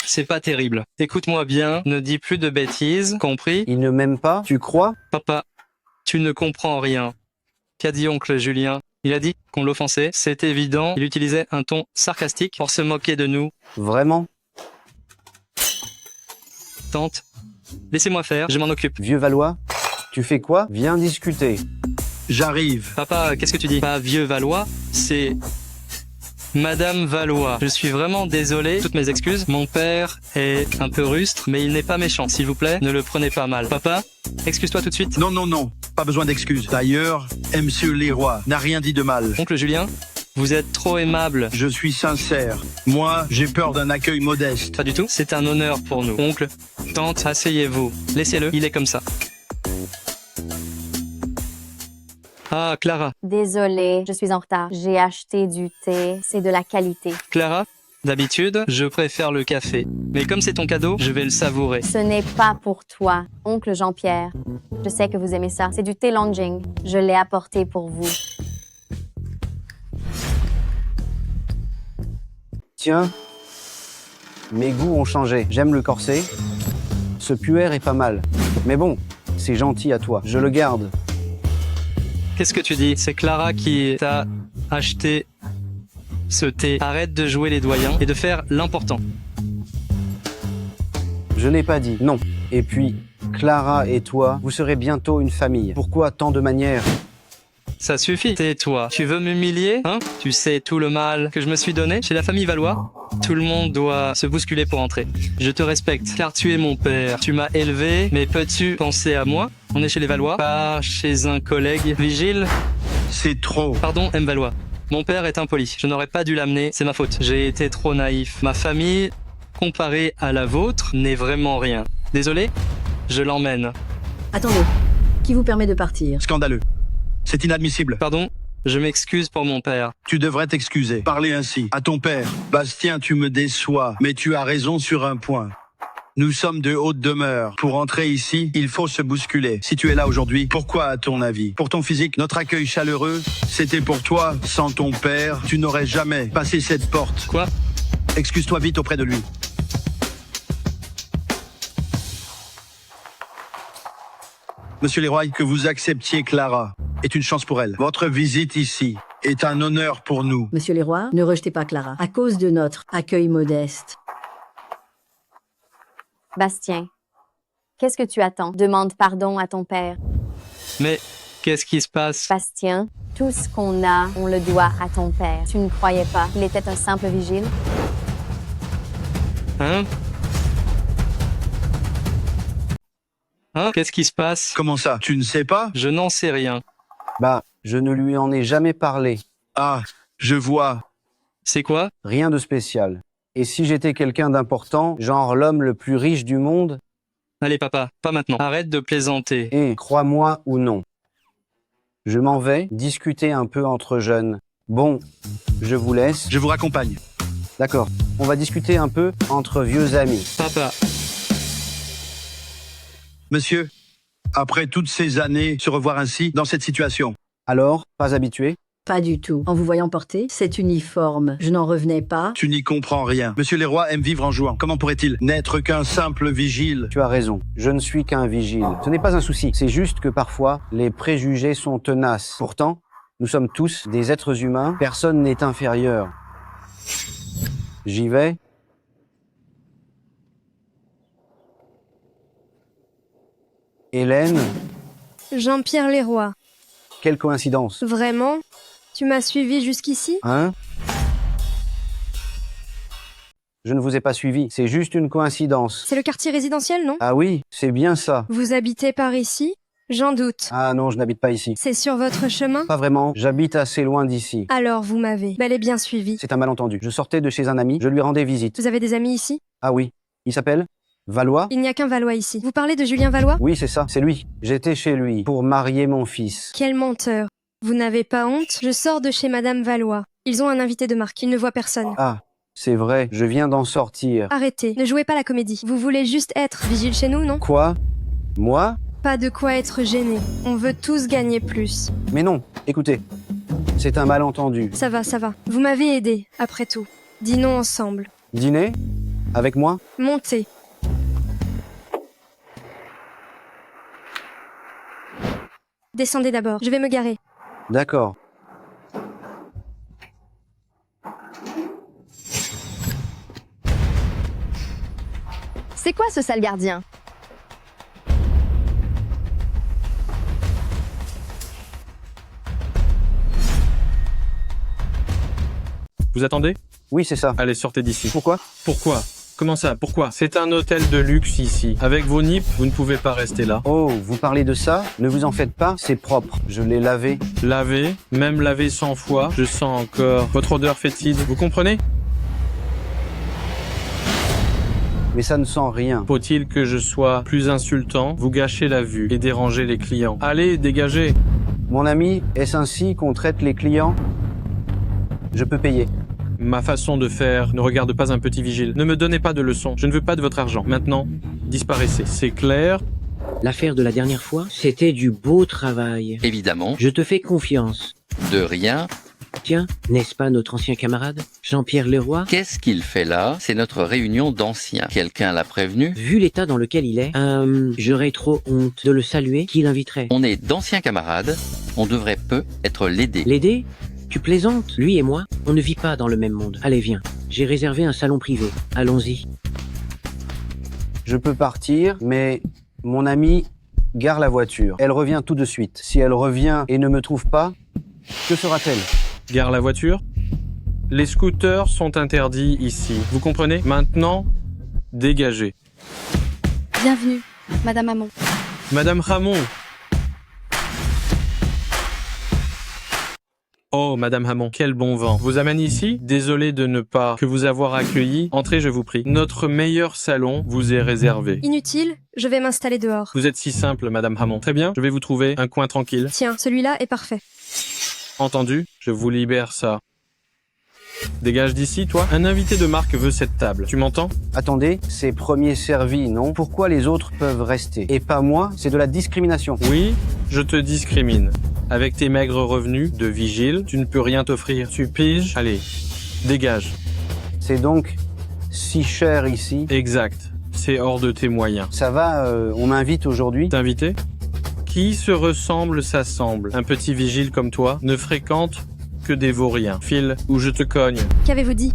c'est pas terrible. Écoute-moi bien, ne dis plus de bêtises, compris? Il ne m'aime pas, tu crois? Papa, tu ne comprends rien. Qu'a dit oncle Julien? Il a dit qu'on l'offensait, c'est évident. Il utilisait un ton sarcastique pour se moquer de nous. Vraiment? Tante, laissez-moi faire, je m'en occupe. Vieux Valois, tu fais quoi? Viens discuter. J'arrive. Papa, qu'est-ce que tu dis? Pas vieux Valois, c'est Madame Valois. Je suis vraiment désolé, toutes mes excuses. Mon père est un peu rustre, mais il n'est pas méchant. S'il vous plaît, ne le prenez pas mal. Papa, excuse-toi tout de suite. Non, non, non. Pas besoin d'excuses. D'ailleurs, Monsieur Leroy n'a rien dit de mal. Oncle Julien, vous êtes trop aimable. Je suis sincère. Moi, j'ai peur d'un accueil modeste. Pas du tout. C'est un honneur pour nous. Oncle, tante, asseyez-vous. Laissez-le, il est comme ça. Ah, Clara. Désolée, je suis en retard. J'ai acheté du thé. C'est de la qualité. Clara, d'habitude, je préfère le café. Mais comme c'est ton cadeau, je vais le savourer. Ce n'est pas pour toi, oncle Jean-Pierre. Je sais que vous aimez ça. C'est du thé Longjing. Je l'ai apporté pour vous. Tiens, mes goûts ont changé. J'aime le corset. Ce puer est pas mal. Mais bon, c'est gentil à toi. Je le garde. Qu'est-ce que tu dis? C'est Clara qui t'a acheté ce thé. Arrête de jouer les doyens et de faire l'important. Je n'ai pas dit non. Et puis, Clara et toi, vous serez bientôt une famille. Pourquoi tant de manières? Ça suffit. Tais-toi. Tu veux m'humilier, hein? Tu sais tout le mal que je me suis donné chez la famille Valois? Tout le monde doit se bousculer pour entrer. Je te respecte, car tu es mon père. Tu m'as élevé, mais peux-tu penser à moi? On est chez les Valois, pas chez un collègue. Vigile? C'est trop. Pardon, M. Valois. Mon père est impoli. Je n'aurais pas dû l'amener. C'est ma faute. J'ai été trop naïf. Ma famille, comparée à la vôtre, n'est vraiment rien. Désolé? Je l'emmène. Attendez. Qui vous permet de partir? Scandaleux. C'est inadmissible. Pardon? Je m'excuse pour mon père. Tu devrais t'excuser. Parler ainsi à ton père. Bastien, tu me déçois, mais tu as raison sur un point. Nous sommes de haute demeure. Pour entrer ici, il faut se bousculer. Si tu es là aujourd'hui, pourquoi à ton avis? Pour ton physique, notre accueil chaleureux, c'était pour toi. Sans ton père, tu n'aurais jamais passé cette porte. Quoi? Excuse-toi vite auprès de lui. Monsieur Leroy, que vous acceptiez Clara est une chance pour elle. Votre visite ici est un honneur pour nous. Monsieur Leroy, ne rejetez pas Clara. À cause de notre accueil modeste. Bastien, qu'est-ce que tu attends? Demande pardon à ton père. Mais qu'est-ce qui se passe? Bastien, tout ce qu'on a, on le doit à ton père. Tu ne croyais pas qu'il était un simple vigile? Hein? Hein? Qu'est-ce qui se passe? Comment ça? Tu ne sais pas? Je n'en sais rien. Bah, je ne lui en ai jamais parlé. Ah, je vois. C'est quoi? Rien de spécial. Et si j'étais quelqu'un d'important, genre l'homme le plus riche du monde? Allez papa, pas maintenant. Arrête de plaisanter. Et crois-moi ou non. Je m'en vais discuter un peu entre jeunes. Bon, je vous laisse. Je vous raccompagne. D'accord. On va discuter un peu entre vieux amis. Papa. Monsieur, après toutes ces années, se revoir ainsi, dans cette situation. Alors, pas habitué? Pas du tout. En vous voyant porter cet uniforme, je n'en revenais pas. Tu n'y comprends rien. Monsieur Leroy aime vivre en jouant. Comment pourrait-il n'être qu'un simple vigile? Tu as raison. Je ne suis qu'un vigile. Ce n'est pas un souci. C'est juste que parfois, les préjugés sont tenaces. Pourtant, nous sommes tous des êtres humains. Personne n'est inférieur. J'y vais. Hélène, Jean-Pierre Leroy. Quelle coïncidence. Vraiment? Tu m'as suivi jusqu'ici? Hein? Je ne vous ai pas suivi, c'est juste une coïncidence. C'est le quartier résidentiel, non? Ah oui, c'est bien ça. Vous habitez par ici? J'en doute. Ah non, je n'habite pas ici. C'est sur votre chemin? Pas vraiment, j'habite assez loin d'ici. Alors vous m'avez bel et bien suivi. C'est un malentendu. Je sortais de chez un ami, je lui rendais visite. Vous avez des amis ici? Ah oui. Il s'appelle Valois? Il n'y a qu'un Valois ici. Vous parlez de Julien Valois? Oui, c'est ça, c'est lui. J'étais chez lui pour marier mon fils. Quel menteur. Vous n'avez pas honte? Je sors de chez Madame Valois. Ils ont un invité de marque, ils ne voient personne. Ah, c'est vrai, je viens d'en sortir. Arrêtez, ne jouez pas la comédie. Vous voulez juste être vigile chez nous, non? Quoi? Moi? Pas de quoi être gêné. On veut tous gagner plus. Mais non, écoutez, c'est un malentendu. Ça va, ça va. Vous m'avez aidé, après tout. Dînons ensemble. Dîner? Avec moi? Montez. Descendez d'abord, je vais me garer. D'accord. C'est quoi ce sale gardien? Vous attendez? Oui, c'est ça. Allez, sortez d'ici. Pourquoi? Pourquoi? Comment ça? Pourquoi? C'est un hôtel de luxe ici. Avec vos nippes, vous ne pouvez pas rester là. Oh, vous parlez de ça? Ne vous en faites pas, c'est propre. Je l'ai lavé. Lavé? Même lavé 100 fois? Je sens encore votre odeur fétide. Vous comprenez? Mais ça ne sent rien. Faut-il que je sois plus insultant? Vous gâchez la vue et dérangez les clients. Allez, dégagez! Mon ami, est-ce ainsi qu'on traite les clients? Je peux payer. Ma façon de faire ne regarde pas un petit vigile. Ne me donnez pas de leçons. Je ne veux pas de votre argent. Maintenant, disparaissez. C'est clair? L'affaire de la dernière fois, c'était du beau travail. Évidemment. Je te fais confiance. De rien. Tiens, n'est-ce pas notre ancien camarade, Jean-Pierre Leroy? Qu'est-ce qu'il fait là? C'est notre réunion d'anciens. Quelqu'un l'a prévenu? Vu l'état dans lequel il est, j'aurais trop honte de le saluer. Qui l'inviterait? On est d'anciens camarades. On devrait peu être l'aider. L'aider? Tu plaisantes? Lui et moi, on ne vit pas dans le même monde. Allez, viens. J'ai réservé un salon privé. Allons-y. Je peux partir, mais mon amie gare la voiture. Elle revient tout de suite. Si elle revient et ne me trouve pas, que fera-t-elle? Gare la voiture? Les scooters sont interdits ici. Vous comprenez? Maintenant, dégagez. Bienvenue, Madame Hamon. Madame Hamon! Oh, Madame Hamon, quel bon vent. Vous amène ici? Désolé de ne pas que vous avoir accueilli. Entrez, je vous prie. Notre meilleur salon vous est réservé. Inutile, je vais m'installer dehors. Vous êtes si simple, Madame Hamon. Très bien, je vais vous trouver un coin tranquille. Tiens, celui-là est parfait. Entendu? Je vous libère ça. Dégage d'ici, toi. Un invité de marque veut cette table. Tu m'entends? Attendez, c'est premier servi, non? Pourquoi les autres peuvent rester? Et pas moi? C'est de la discrimination. Oui, je te discrimine. Avec tes maigres revenus de vigile, tu ne peux rien t'offrir. Tu piges? Allez, dégage. C'est donc si cher ici? Exact. C'est hors de tes moyens. Ça va, on m'invite aujourd'hui? T'inviter? Qui se ressemble s'assemble. Un petit vigile comme toi ne fréquente que des vauriens. File ou je te cogne. Qu'avez-vous dit?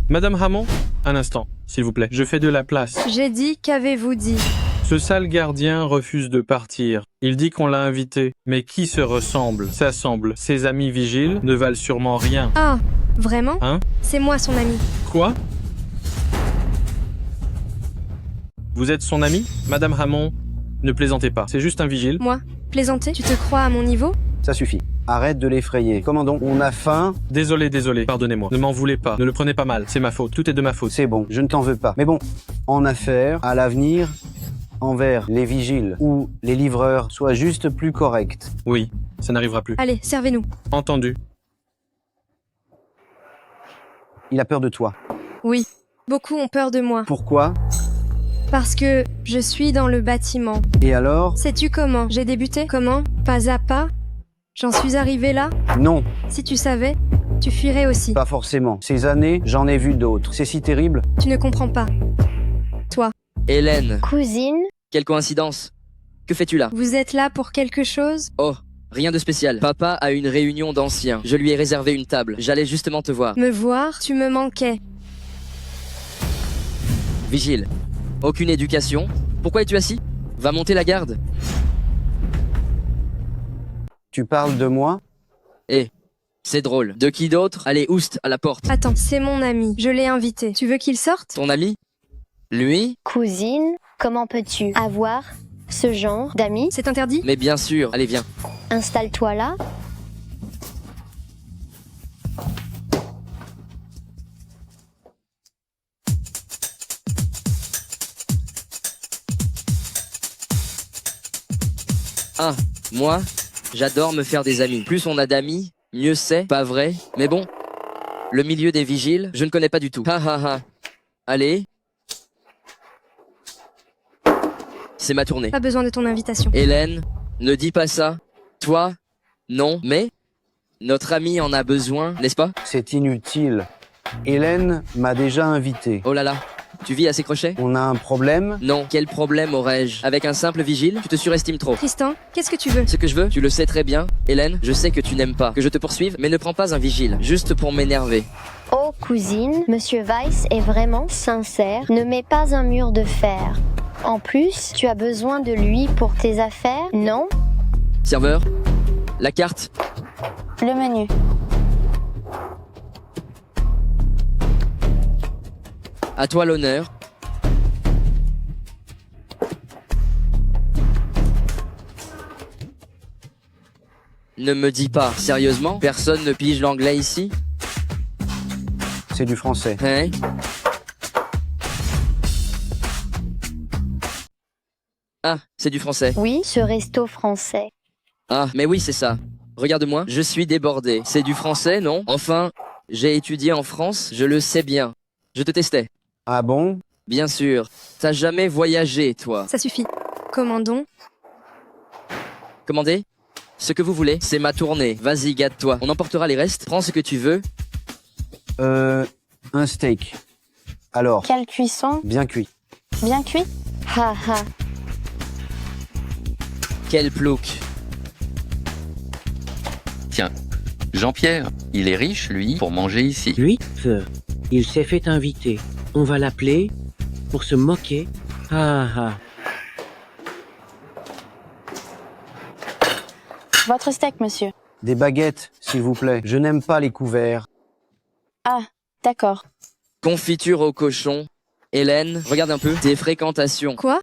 Madame Hamon, un instant, s'il vous plaît. Je fais de la place. J'ai dit qu'avez-vous dit? Ce sale gardien refuse de partir. Il dit qu'on l'a invité. Mais qui se ressemble, s'assemble? Ses amis vigiles ne valent sûrement rien. Ah, vraiment? Hein? C'est moi son ami. Quoi? Vous êtes son ami? Madame Hamon, ne plaisantez pas. C'est juste un vigile. Moi? Plaisanter? Tu te crois à mon niveau? Ça suffit. Arrête de l'effrayer. Commandons, on a faim. Désolé, pardonnez-moi. Ne m'en voulez pas. Ne le prenez pas mal. C'est ma faute. Tout est de ma faute. C'est bon, je ne t'en veux pas. Mais bon, en affaires, à l'avenir, envers les vigiles ou les livreurs, sois juste plus correct. Oui, ça n'arrivera plus. Allez, servez-nous. Entendu. Il a peur de toi. Oui, beaucoup ont peur de moi. Pourquoi? Parce que je suis dans le bâtiment. Et alors? Sais-tu comment j'ai débuté? Comment? Pas à pas? J'en suis arrivé là? Non. Si tu savais, tu fuirais aussi. Pas forcément. Ces années, j'en ai vu d'autres. C'est si terrible. Tu ne comprends pas. Toi. Hélène. Cousine? Quelle coïncidence. Que fais-tu là? Vous êtes là pour quelque chose? Oh, rien de spécial. Papa a une réunion d'anciens. Je lui ai réservé une table. J'allais justement te voir. Me voir? Tu me manquais. Vigile. Aucune éducation. Pourquoi es-tu assis? Va monter la garde. Tu parles de moi? Eh, c'est drôle. De qui d'autre? Allez, oust, à la porte. Attends, c'est mon ami. Je l'ai invité. Tu veux qu'il sorte? Ton ami? Lui? Cousine, comment peux-tu avoir ce genre d'amis? C'est interdit? Mais bien sûr. Allez, viens. Installe-toi là. Ah, moi, j'adore me faire des amis. Plus on a d'amis, mieux c'est, pas vrai? Mais bon, le milieu des vigiles, je ne connais pas du tout. Ha ha ha. Allez. C'est ma tournée. Pas besoin de ton invitation. Hélène, ne dis pas ça. Toi, non, mais notre ami en a besoin, n'est-ce pas? C'est inutile. Hélène m'a déjà invité. Oh là là, tu vis à ses crochets? On a un problème? Non, quel problème aurais-je? Avec un simple vigile, tu te surestimes trop. Tristan, qu'est-ce que tu veux? Ce que je veux, tu le sais très bien. Hélène, je sais que tu n'aimes pas que je te poursuive, mais ne prends pas un vigile, juste pour m'énerver. Oh cousine, Monsieur Weiss est vraiment sincère. Ne mets pas un mur de fer. En plus, tu as besoin de lui pour tes affaires, non? Serveur, la carte. Le menu. À toi l'honneur. Ne me dis pas, sérieusement, personne ne pige l'anglais ici? C'est du français. Hein? Ah, c'est du français. Oui, ce resto français. Ah, mais oui, c'est ça. Regarde-moi, je suis débordé. C'est du français, non? Enfin, j'ai étudié en France, je le sais bien. Je te testais. Ah bon? Bien sûr. T'as jamais voyagé, toi. Ça suffit. Commandons. Commandez? Ce que vous voulez, c'est ma tournée. Vas-y, gâte-toi. On emportera les restes. Prends ce que tu veux. Un steak. Alors? Quelle cuisson? Bien cuit. Bien cuit? Ha ha. Quel plouc. Tiens, Jean-Pierre, il est riche, lui, pour manger ici. Lui, il s'est fait inviter. On va l'appeler pour se moquer. Ah ah. Votre steak, monsieur. Des baguettes, s'il vous plaît. Je n'aime pas les couverts. Ah, d'accord. Confiture au cochon. Hélène, regarde un peu tes fréquentations. Quoi?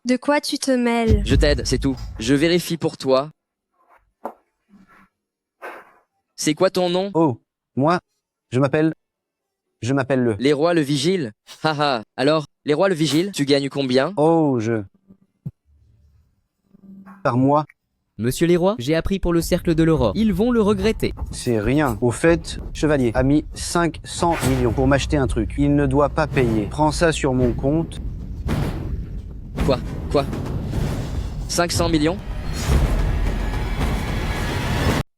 De quoi tu te mêles? Je t'aide, c'est tout. Je vérifie pour toi. C'est quoi ton nom? Oh, moi, je m'appelle le. Les rois le vigile? Haha. Alors, les rois le vigile, tu gagnes combien? Oh, par mois. Monsieur les rois, j'ai appris pour le cercle de l'aurore. Ils vont le regretter. C'est rien. Au fait, Chevalier a mis 500 millions pour m'acheter un truc. Il ne doit pas payer. Prends ça sur mon compte. Quoi 500 millions?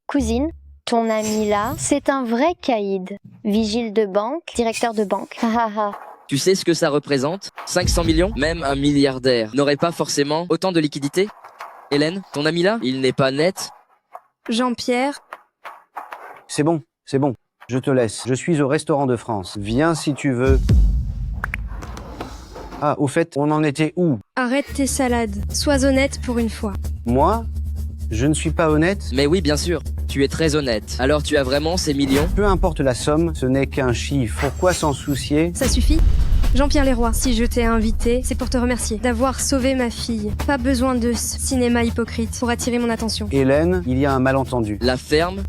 Cousine, ton ami là, c'est un vrai caïd. Vigile de banque, directeur de banque. Ha ha ha. Tu sais ce que ça représente? 500 millions? Même un milliardaire n'aurait pas forcément autant de liquidités? Hélène, ton ami là, il n'est pas net? Jean-Pierre? C'est bon. Je te laisse. Je suis au restaurant de France. Viens si tu veux. Ah, au fait, on en était où? Arrête tes salades. Sois honnête pour une fois. Moi? Je ne suis pas honnête? Mais oui, bien sûr. Tu es très honnête. Alors tu as vraiment ces millions? Peu importe la somme, ce n'est qu'un chiffre. Pourquoi s'en soucier? Ça suffit? Jean-Pierre Leroy, si je t'ai invité, c'est pour te remercier d'avoir sauvé ma fille. Pas besoin de ce cinéma hypocrite pour attirer mon attention. Hélène, il y a un malentendu. La ferme?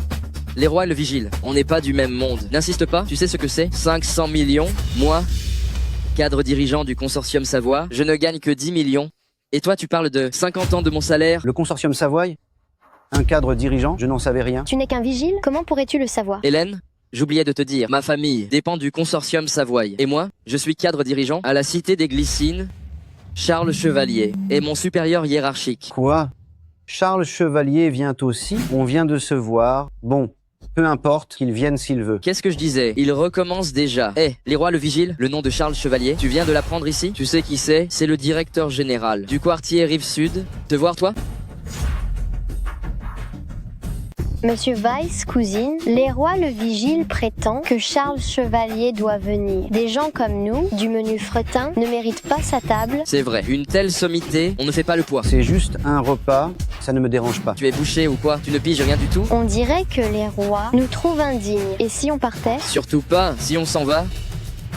Les rois et le vigile. On n'est pas du même monde. N'insiste pas, tu sais ce que c'est? 500 millions? Moi, cadre dirigeant du consortium Savoie, je ne gagne que 10 millions. Et toi, tu parles de 50 ans de mon salaire? Le consortium Savoie? Un cadre dirigeant? Je n'en savais rien. Tu n'es qu'un vigile? Comment pourrais-tu le savoir? Hélène, j'oubliais de te dire, ma famille dépend du consortium Savoie. Et moi, je suis cadre dirigeant à la Cité des Glycines, Charles Chevalier, et mon supérieur hiérarchique. Quoi? Charles Chevalier vient aussi? On vient de se voir. Bon, peu importe qu'il vienne s'il veut. Qu'est-ce que je disais? Il recommence déjà. Les rois le vigile, le nom de Charles Chevalier, tu viens de l'apprendre ici? Tu sais qui c'est? C'est le directeur général du quartier Rive-Sud. Te voir, toi? Monsieur Weiss, cousine, les rois le vigile prétend que Charles Chevalier doit venir. Des gens comme nous, du menu fretin, ne méritent pas sa table. C'est vrai, une telle sommité, on ne fait pas le poids. C'est juste un repas, ça ne me dérange pas. Tu es bouché ou quoi? Tu ne piges rien du tout? On dirait que les rois nous trouvent indignes. Et si on partait? Surtout pas, si on s'en va.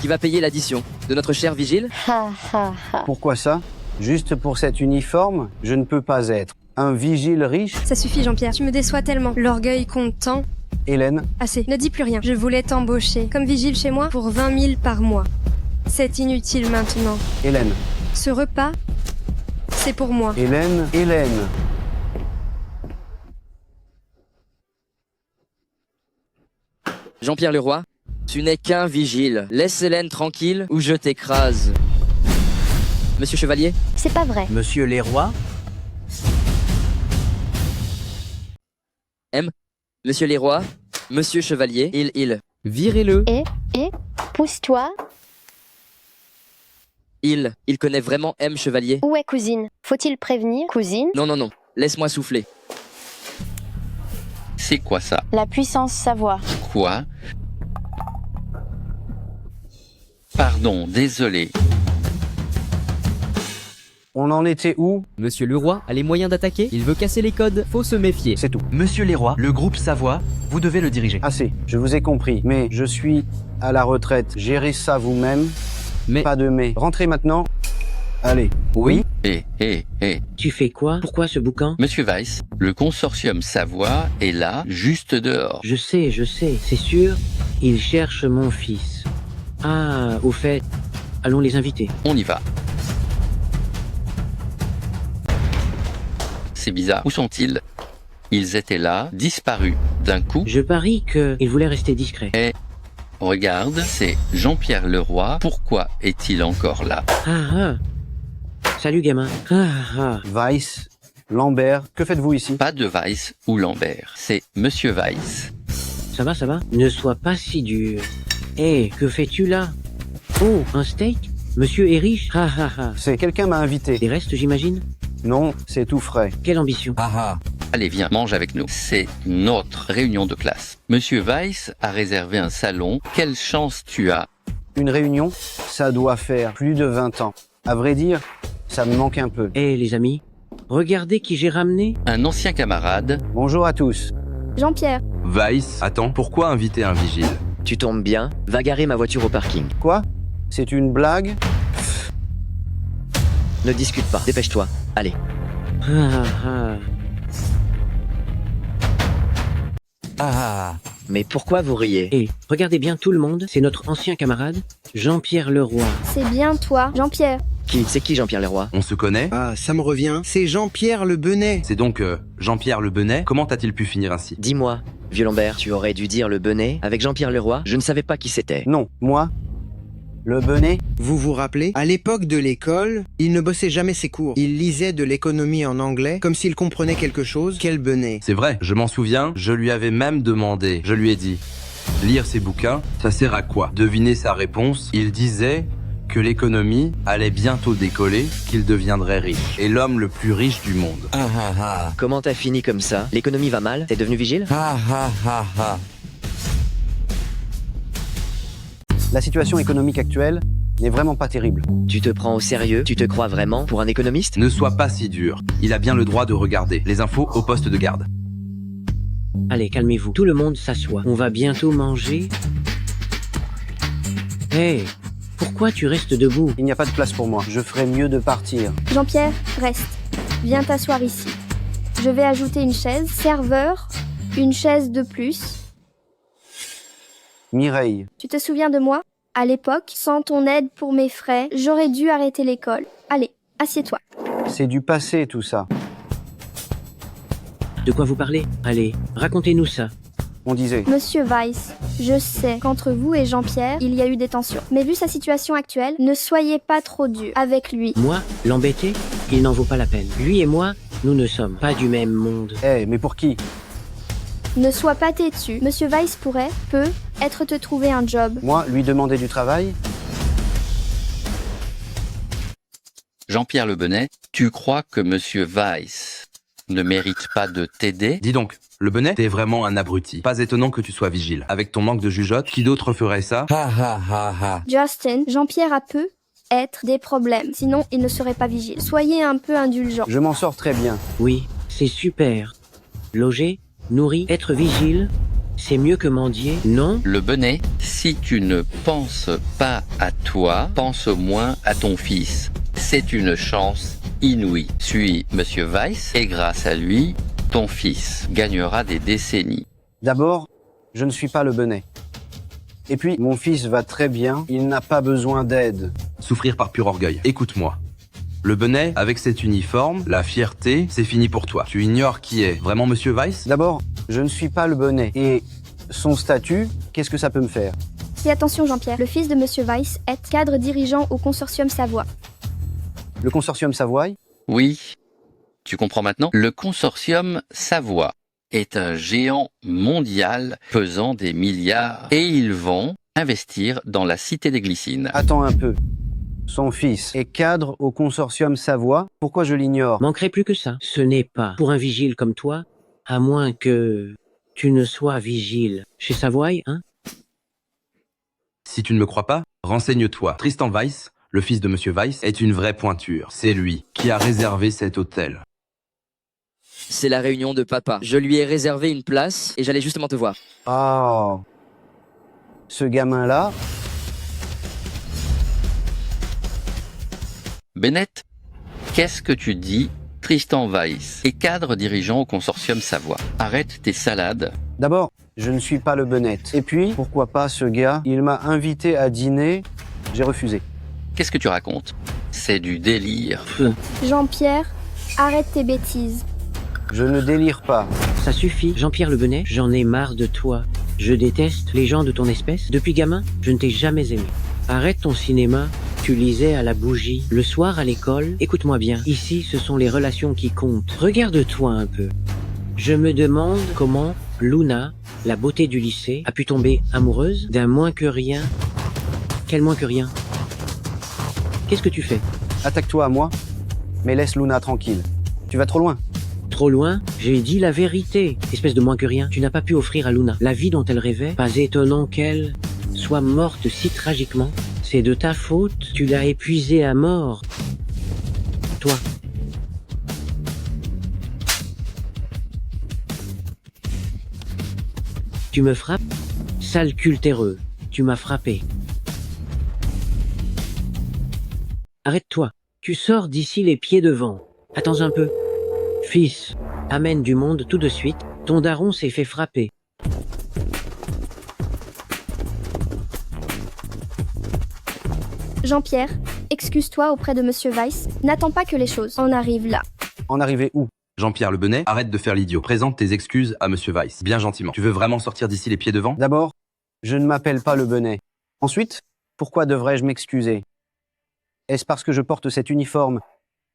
Qui va payer l'addition? De notre cher vigile? Ha ha ha. Pourquoi ça? Juste pour cet uniforme, je ne peux pas être un vigile riche. Ça suffit, Jean-Pierre, tu me déçois tellement. L'orgueil compte tant. Hélène, Assez, ne dis plus rien. Je voulais t'embaucher comme vigile chez moi pour 20 000 par mois. C'est inutile maintenant. Hélène, Ce repas, c'est pour moi. Hélène, Hélène. Jean-Pierre Leroy, tu n'es qu'un vigile. Laisse Hélène tranquille ou je t'écrase. Monsieur Chevalier? C'est pas vrai. Monsieur Leroy? Monsieur Leroy, Monsieur Chevalier, il. Virez-le. Et, pousse-toi. Il connaît vraiment M. Chevalier? Où est cousine? Faut-il prévenir, cousine? Non, laisse-moi souffler. C'est quoi ça? La puissance savoir. Quoi? Pardon, désolé. On en était où? Monsieur Leroy a les moyens d'attaquer, il veut casser les codes, faut se méfier. C'est tout. Monsieur Leroy, le groupe Savoie, vous devez le diriger. Assez, je vous ai compris. Mais je suis à la retraite. Gérez ça vous-même. Mais Pas de mais. Rentrez maintenant. Allez. Oui? Tu fais quoi? Pourquoi ce boucan? Monsieur Weiss, le consortium Savoie est là, juste dehors. Je sais, c'est sûr. Il cherche mon fils. Ah, au fait, allons les inviter. On y va. C'est bizarre. Où sont-ils? Ils étaient là, disparus, d'un coup. Je parie qu'il voulait rester discret. Et regarde, c'est Jean-Pierre Leroy. Pourquoi est-il encore là? Salut gamin. Weiss, Lambert, que faites-vous ici? Pas de Weiss ou Lambert, c'est Monsieur Weiss. Ça va? Ne sois pas si dur. Hé, que fais-tu là? Oh, un steak? Monsieur est riche? C'est quelqu'un m'a invité. Des restes, j'imagine? Non, c'est tout frais. Quelle ambition? Allez, viens, mange avec nous. C'est notre réunion de classe. Monsieur Weiss a réservé un salon. Quelle chance tu as. Une réunion, ça doit faire plus de 20 ans. À vrai dire, ça me manque un peu. Les amis, regardez qui j'ai ramené. Un ancien camarade. Bonjour à tous. Jean-Pierre, Weiss, attends, pourquoi inviter un vigile? Tu tombes bien, va garer ma voiture au parking. Quoi? C'est une blague? Ne discute pas, dépêche-toi, allez. Mais pourquoi vous riez? Regardez bien tout le monde, c'est notre ancien camarade, Jean-Pierre Leroy. c'est bien toi, Jean-Pierre. C'est qui Jean-Pierre Leroy? On se connaît? Ah, ça me revient. C'est Jean-Pierre Le Benet. C'est donc Jean-Pierre Le Benet. Comment a-t-il pu finir ainsi? Dis-moi, vieux Lambert, tu aurais dû dire Le Benet avec Jean-Pierre Leroy? Je ne savais pas qui c'était. Non, moi? Le Benet? Vous vous rappelez? À l'époque de l'école, il ne bossait jamais ses cours. Il lisait de l'économie en anglais, comme s'il comprenait quelque chose. Quel Benet. C'est vrai, je m'en souviens, je lui avais même demandé. Je lui ai dit, lire ses bouquins, ça sert à quoi? Devinez sa réponse, il disait que l'économie allait bientôt décoller, qu'il deviendrait riche. Et l'homme le plus riche du monde. Comment t'as fini comme ça? L'économie va mal? T'es devenu vigile? La situation économique actuelle n'est vraiment pas terrible. Tu te prends au sérieux? Tu te crois vraiment pour un économiste? Ne sois pas si dur. Il a bien le droit de regarder. Les infos au poste de garde. Allez, calmez-vous, tout le monde s'assoit. On va bientôt manger. Pourquoi tu restes debout? Il n'y a pas de place pour moi. Je ferais mieux de partir. Jean-Pierre, reste. Viens t'asseoir ici. Je vais ajouter une chaise. Serveur, une chaise de plus. Mireille. Tu te souviens de moi? À l'époque, sans ton aide pour mes frais, j'aurais dû arrêter l'école. Allez, assieds-toi. C'est du passé tout ça. De quoi vous parlez? Allez, racontez-nous ça. On disait. Monsieur Weiss, je sais qu'entre vous et Jean-Pierre, il y a eu des tensions. Mais vu sa situation actuelle, ne soyez pas trop dur avec lui. Moi, l'embêter? Il n'en vaut pas la peine. Lui et moi, nous ne sommes pas du même monde. Mais pour qui? Ne sois pas têtu. Monsieur Weiss peut être te trouver un job. Moi, lui demander du travail? Jean-Pierre Le Benet, tu crois que Monsieur Weiss ne mérite pas de t'aider? Dis donc, le bonnet, t'es vraiment un abruti. Pas étonnant que tu sois vigile. Avec ton manque de jugeote, qui d'autre ferait ça? Ha ha ha ha. Justin, Jean-Pierre a peu être des problèmes, sinon il ne serait pas vigile. Soyez un peu indulgent. Je m'en sors très bien. Oui, c'est super. Loger, nourri, être vigile, c'est mieux que mendier, non? Le bonnet, si tu ne penses pas à toi, pense au moins à ton fils. C'est une chance inouïe. Suis Monsieur Weiss et grâce à lui, ton fils gagnera des décennies. D'abord, je ne suis pas le bonnet. Et puis, mon fils va très bien, il n'a pas besoin d'aide. Souffrir par pur orgueil. Écoute-moi. Le bonnet, avec cet uniforme, la fierté, c'est fini pour toi. Tu ignores qui est vraiment Monsieur Weiss? D'abord, je ne suis pas le bonnet. Et son statut, qu'est-ce que ça peut me faire? Fais attention Jean-Pierre, le fils de Monsieur Weiss est cadre dirigeant au consortium Savoie. Le consortium Savoie? Oui, tu comprends maintenant? Le consortium Savoie est un géant mondial pesant des milliards et ils vont investir dans la cité des Glycines. Attends un peu. Son fils est cadre au consortium Savoie. Pourquoi je l'ignore? Manquerait plus que ça. Ce n'est pas pour un vigile comme toi, à moins que tu ne sois vigile chez Savoie, hein? Si tu ne me crois pas, renseigne-toi. Tristan Weiss, le fils de Monsieur Weiss, est une vraie pointure. C'est lui qui a réservé cet hôtel. C'est la réunion de papa. Je lui ai réservé une place et j'allais justement te voir. Oh. Ce gamin-là. Bennett, qu'est-ce que tu dis? Tristan Weiss est cadre dirigeant au consortium Savoie. Arrête tes salades. D'abord, je ne suis pas le Bennett. Et puis, pourquoi pas ce gars? Il m'a invité à dîner, j'ai refusé. Qu'est-ce que tu racontes? C'est du délire. Jean-Pierre, arrête tes bêtises. Je ne délire pas. Ça suffit, Jean-Pierre Le Bonnet, j'en ai marre de toi. Je déteste les gens de ton espèce. Depuis gamin, je ne t'ai jamais aimé. Arrête ton cinéma. Tu lisais à la bougie. Le soir à l'école, écoute-moi bien. Ici, ce sont les relations qui comptent. Regarde-toi un peu. Je me demande comment Luna, la beauté du lycée, a pu tomber amoureuse d'un moins que rien. Quel moins que rien? Qu'est-ce que tu fais? Attaque-toi à moi, mais laisse Luna tranquille. Tu vas trop loin. Trop loin? J'ai dit la vérité. Espèce de moins que rien. Tu n'as pas pu offrir à Luna la vie dont elle rêvait. Pas étonnant qu'elle soit morte si tragiquement. C'est de ta faute. Tu l'as épuisée à mort. Toi. Tu me frappes? Sale cultéreux. Tu m'as frappé. Arrête-toi. Tu sors d'ici les pieds devant. Attends un peu. Fils, amène du monde tout de suite. Ton daron s'est fait frapper. Jean-Pierre, excuse-toi auprès de Monsieur Weiss. N'attends pas que les choses en arrivent là. En arriver où? Jean-Pierre Le Bonnet, arrête de faire l'idiot. Présente tes excuses à Monsieur Weiss, bien gentiment. Tu veux vraiment sortir d'ici les pieds devant? D'abord, je ne m'appelle pas Le Bonnet. Ensuite, pourquoi devrais-je m'excuser? Est-ce parce que je porte cet uniforme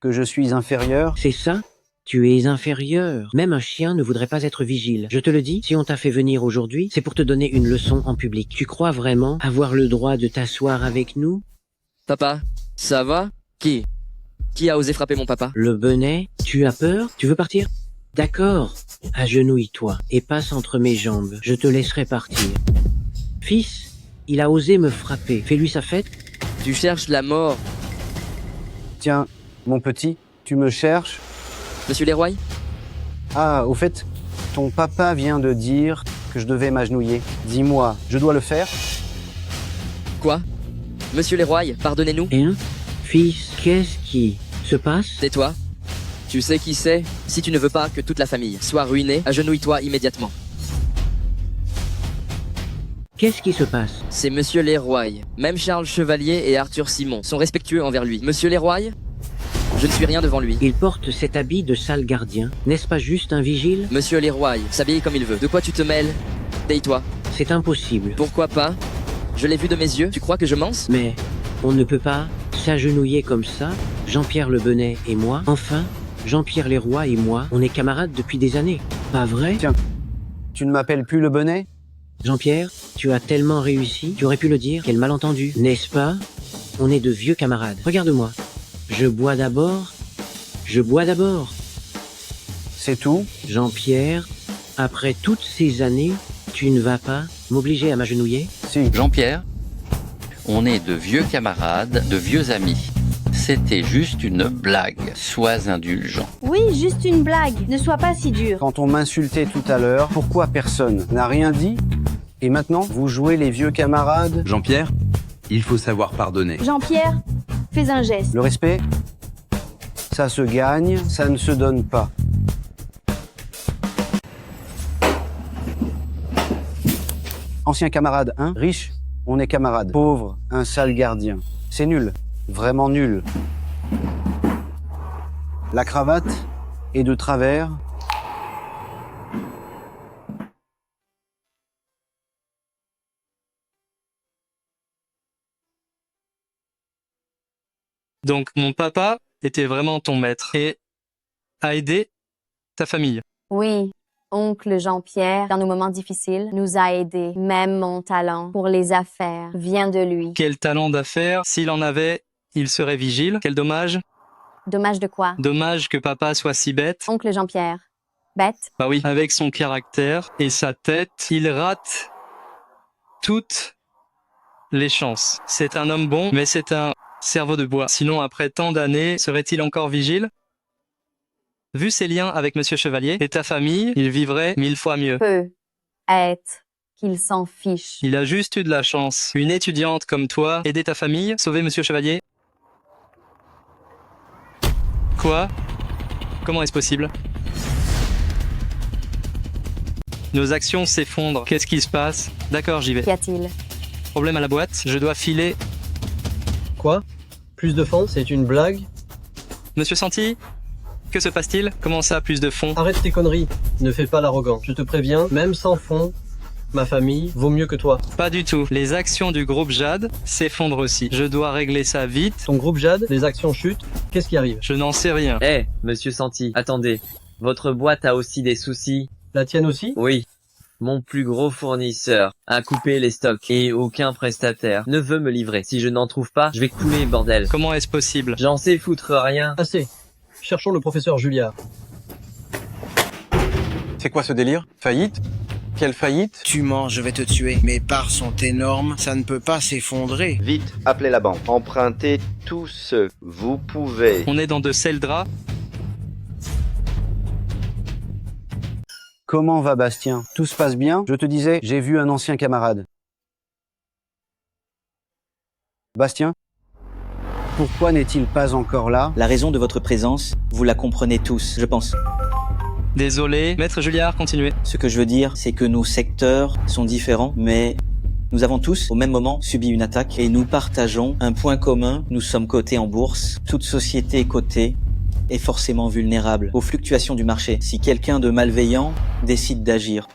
que je suis inférieur? C'est ça? Tu es inférieur. Même un chien ne voudrait pas être vigile. Je te le dis, si on t'a fait venir aujourd'hui, c'est pour te donner une leçon en public. Tu crois vraiment avoir le droit de t'asseoir avec nous? Papa, ça va? Qui a osé frapper mon papa? Le Bonnet, tu as peur? Tu veux partir? D'accord. Agenouille-toi et passe entre mes jambes. Je te laisserai partir. Fils, il a osé me frapper. Fais-lui sa fête. Tu cherches la mort. Tiens, mon petit, tu me cherches? Monsieur Leroy? Ah, au fait, ton papa vient de dire que je devais m'agenouiller. Dis-moi, je dois le faire? Quoi? Monsieur Leroy, pardonnez-nous. Hein? Fils, qu'est-ce qui se passe? Tais-toi. Tu sais qui c'est? Si tu ne veux pas que toute la famille soit ruinée, agenouille-toi immédiatement. Qu'est-ce qui se passe? C'est Monsieur Leroy. Même Charles Chevalier et Arthur Simon sont respectueux envers lui. Monsieur Leroy? Je ne suis rien devant lui. Il porte cet habit de sale gardien. N'est-ce pas juste un vigile? Monsieur Leroy, s'habille comme il veut. De quoi tu te mêles? Tais-toi. C'est impossible. Pourquoi pas? Je l'ai vu de mes yeux. Tu crois que je mens? Mais on ne peut pas s'agenouiller comme ça. Jean-Pierre Le Bonnet et moi. Enfin, Jean-Pierre Leroy et moi, on est camarades depuis des années. Pas vrai? Tiens, tu ne m'appelles plus Le Bonnet? Jean-Pierre, tu as tellement réussi. Tu aurais pu le dire. Quel malentendu. N'est-ce pas? On est de vieux camarades. Regarde-moi. Je bois d'abord. C'est tout? Jean-Pierre, après toutes ces années, tu ne vas pas m'obliger à m'agenouiller? Si. Jean-Pierre, on est de vieux camarades, de vieux amis. C'était juste une blague. Sois indulgent. Oui, juste une blague. Ne sois pas si dur. Quand on m'insultait tout à l'heure, pourquoi personne n'a rien dit? Et maintenant, vous jouez les vieux camarades? Jean-Pierre, il faut savoir pardonner. Jean-Pierre, fais un geste. Le respect, ça se gagne, ça ne se donne pas. Ancien camarade, hein? Riche, on est camarade. Pauvre, un sale gardien. C'est nul, vraiment nul. La cravate est de travers. Donc mon papa était vraiment ton maître et a aidé ta famille. Oui, oncle Jean-Pierre, dans nos moments difficiles, nous a aidés. Même mon talent pour les affaires vient de lui. Quel talent d'affaires. S'il en avait, il serait vigile. Quel dommage. Dommage de quoi? Dommage que papa soit si bête. Oncle Jean-Pierre. Bête? Bah oui, avec son caractère et sa tête, il rate toutes les chances. C'est un homme bon, mais c'est un cerveau de bois. Sinon, après tant d'années, serait-il encore vigile? Vu ses liens avec Monsieur Chevalier et ta famille, il vivrait 1000 fois mieux. Peut être qu'il s'en fiche. Il a juste eu de la chance. Une étudiante comme toi, aider ta famille, sauver Monsieur Chevalier. Quoi? Comment est-ce possible? Nos actions s'effondrent. Qu'est-ce qui se passe? D'accord, j'y vais. Qu'y a-t-il? Problème à la boîte, je dois filer. Quoi? Plus de fonds, c'est une blague? Monsieur Santi? Que se passe-t-il? Comment ça, plus de fonds? Arrête tes conneries, ne fais pas l'arrogant. Je te préviens, même sans fonds, ma famille vaut mieux que toi. Pas du tout. Les actions du groupe Jade s'effondrent aussi. Je dois régler ça vite. Ton groupe Jade, les actions chutent, qu'est-ce qui arrive? Je n'en sais rien. Eh, monsieur Santi, attendez. Votre boîte a aussi des soucis. La tienne aussi? Oui. Mon plus gros fournisseur a coupé les stocks et aucun prestataire ne veut me livrer. Si je n'en trouve pas, je vais couler, bordel. Comment est-ce possible? J'en sais foutre rien. Assez. Cherchons le professeur Julliard. C'est quoi ce délire? Faillite? Quelle faillite? Tu mens, je vais te tuer. Mes parts sont énormes, ça ne peut pas s'effondrer. Vite, appelez la banque. Empruntez tout ce vous pouvez. On est dans de sels draps. Comment va Bastien? Tout se passe bien? Je te disais, j'ai vu un ancien camarade. Bastien? Pourquoi n'est-il pas encore là? La raison de votre présence, vous la comprenez tous, je pense. Désolé. Maître Julliard, continuez. Ce que je veux dire, c'est que nos secteurs sont différents, mais nous avons tous, au même moment, subi une attaque et nous partageons un point commun. Nous sommes cotés en bourse. Toute société cotée est forcément vulnérable aux fluctuations du marché si quelqu'un de malveillant décide d'agir.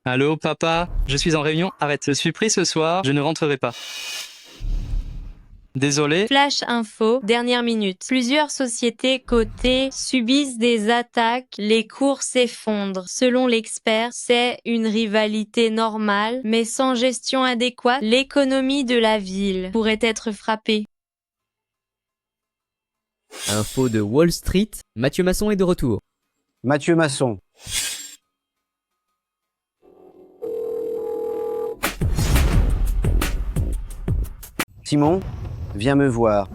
Allô, papa? Je suis en réunion. Arrête. Je suis pris ce soir. Je ne rentrerai pas. Désolé. Flash info, dernière minute. Plusieurs sociétés cotées subissent des attaques, les cours s'effondrent. Selon l'expert, c'est une rivalité normale, mais sans gestion adéquate, l'économie de la ville pourrait être frappée. Info de Wall Street, Mathieu Masson est de retour. Mathieu Masson. Simon, viens me voir.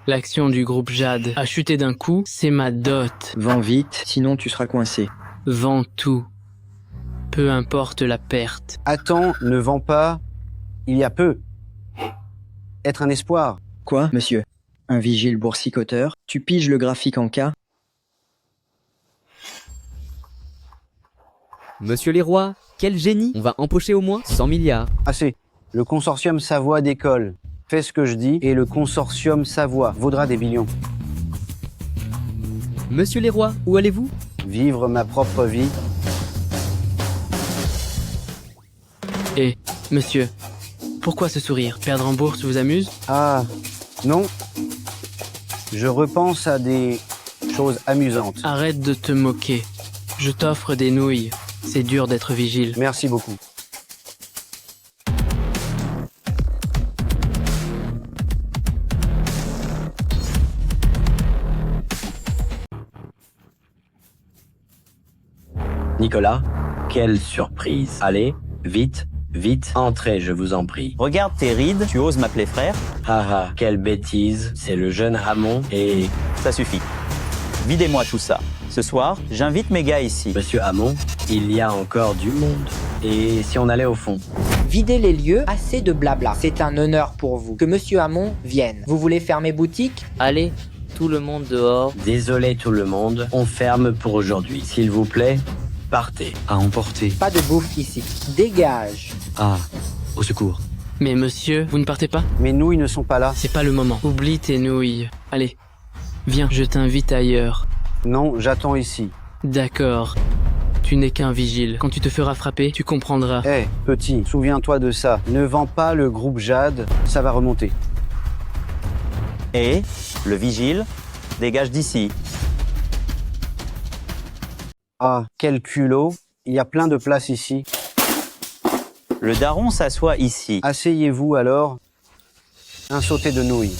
L'action du groupe Jade a chuté d'un coup, c'est ma dot. Vends vite, sinon tu seras coincé. Vends tout. Peu importe la perte. Attends, ne vends pas. Il y a peu. Être un espoir. Quoi, monsieur? Un vigile boursicoteur? Tu piges le graphique en K? Monsieur Leroy, quel génie! On va empocher au moins 100 milliards. Assez. Le consortium Savoie décolle. Fais ce que je dis et le consortium Savoie vaudra des millions. Monsieur Leroy, où allez-vous? Vivre ma propre vie. Eh, monsieur, pourquoi ce sourire? Perdre en bourse vous amuse? Ah, non. Je repense à des choses amusantes. Arrête de te moquer. Je t'offre des nouilles. C'est dur d'être vigile. Merci beaucoup. Nicolas, quelle surprise. Allez, vite, vite, entrez, je vous en prie. Regarde tes rides, tu oses m'appeler frère? Ah ah, quelle bêtise, c'est le jeune Ramon et... Ça suffit. Videz-moi tout ça. Ce soir, j'invite mes gars ici. Monsieur Hamon, il y a encore du monde. Et si on allait au fond? Videz les lieux, assez de blabla. C'est un honneur pour vous que Monsieur Hamon vienne. Vous voulez fermer boutique? Allez, tout le monde dehors. Désolé tout le monde, on ferme pour aujourd'hui. S'il vous plaît, partez. À emporter. Pas de bouffe ici. Dégage. Ah, au secours. Mais monsieur, vous ne partez pas? Mes nouilles ne sont pas là. C'est pas le moment. Oublie tes nouilles. Allez, viens, je t'invite ailleurs. Non, j'attends ici. D'accord. Tu n'es qu'un vigile. Quand tu te feras frapper, tu comprendras. Hé, petit, souviens-toi de ça. Ne vends pas le groupe Jade, ça va remonter. Et le vigile, dégage d'ici. Ah, quel culot. Il y a plein de place ici. Le daron s'assoit ici. Asseyez-vous alors. Un sauté de nouilles.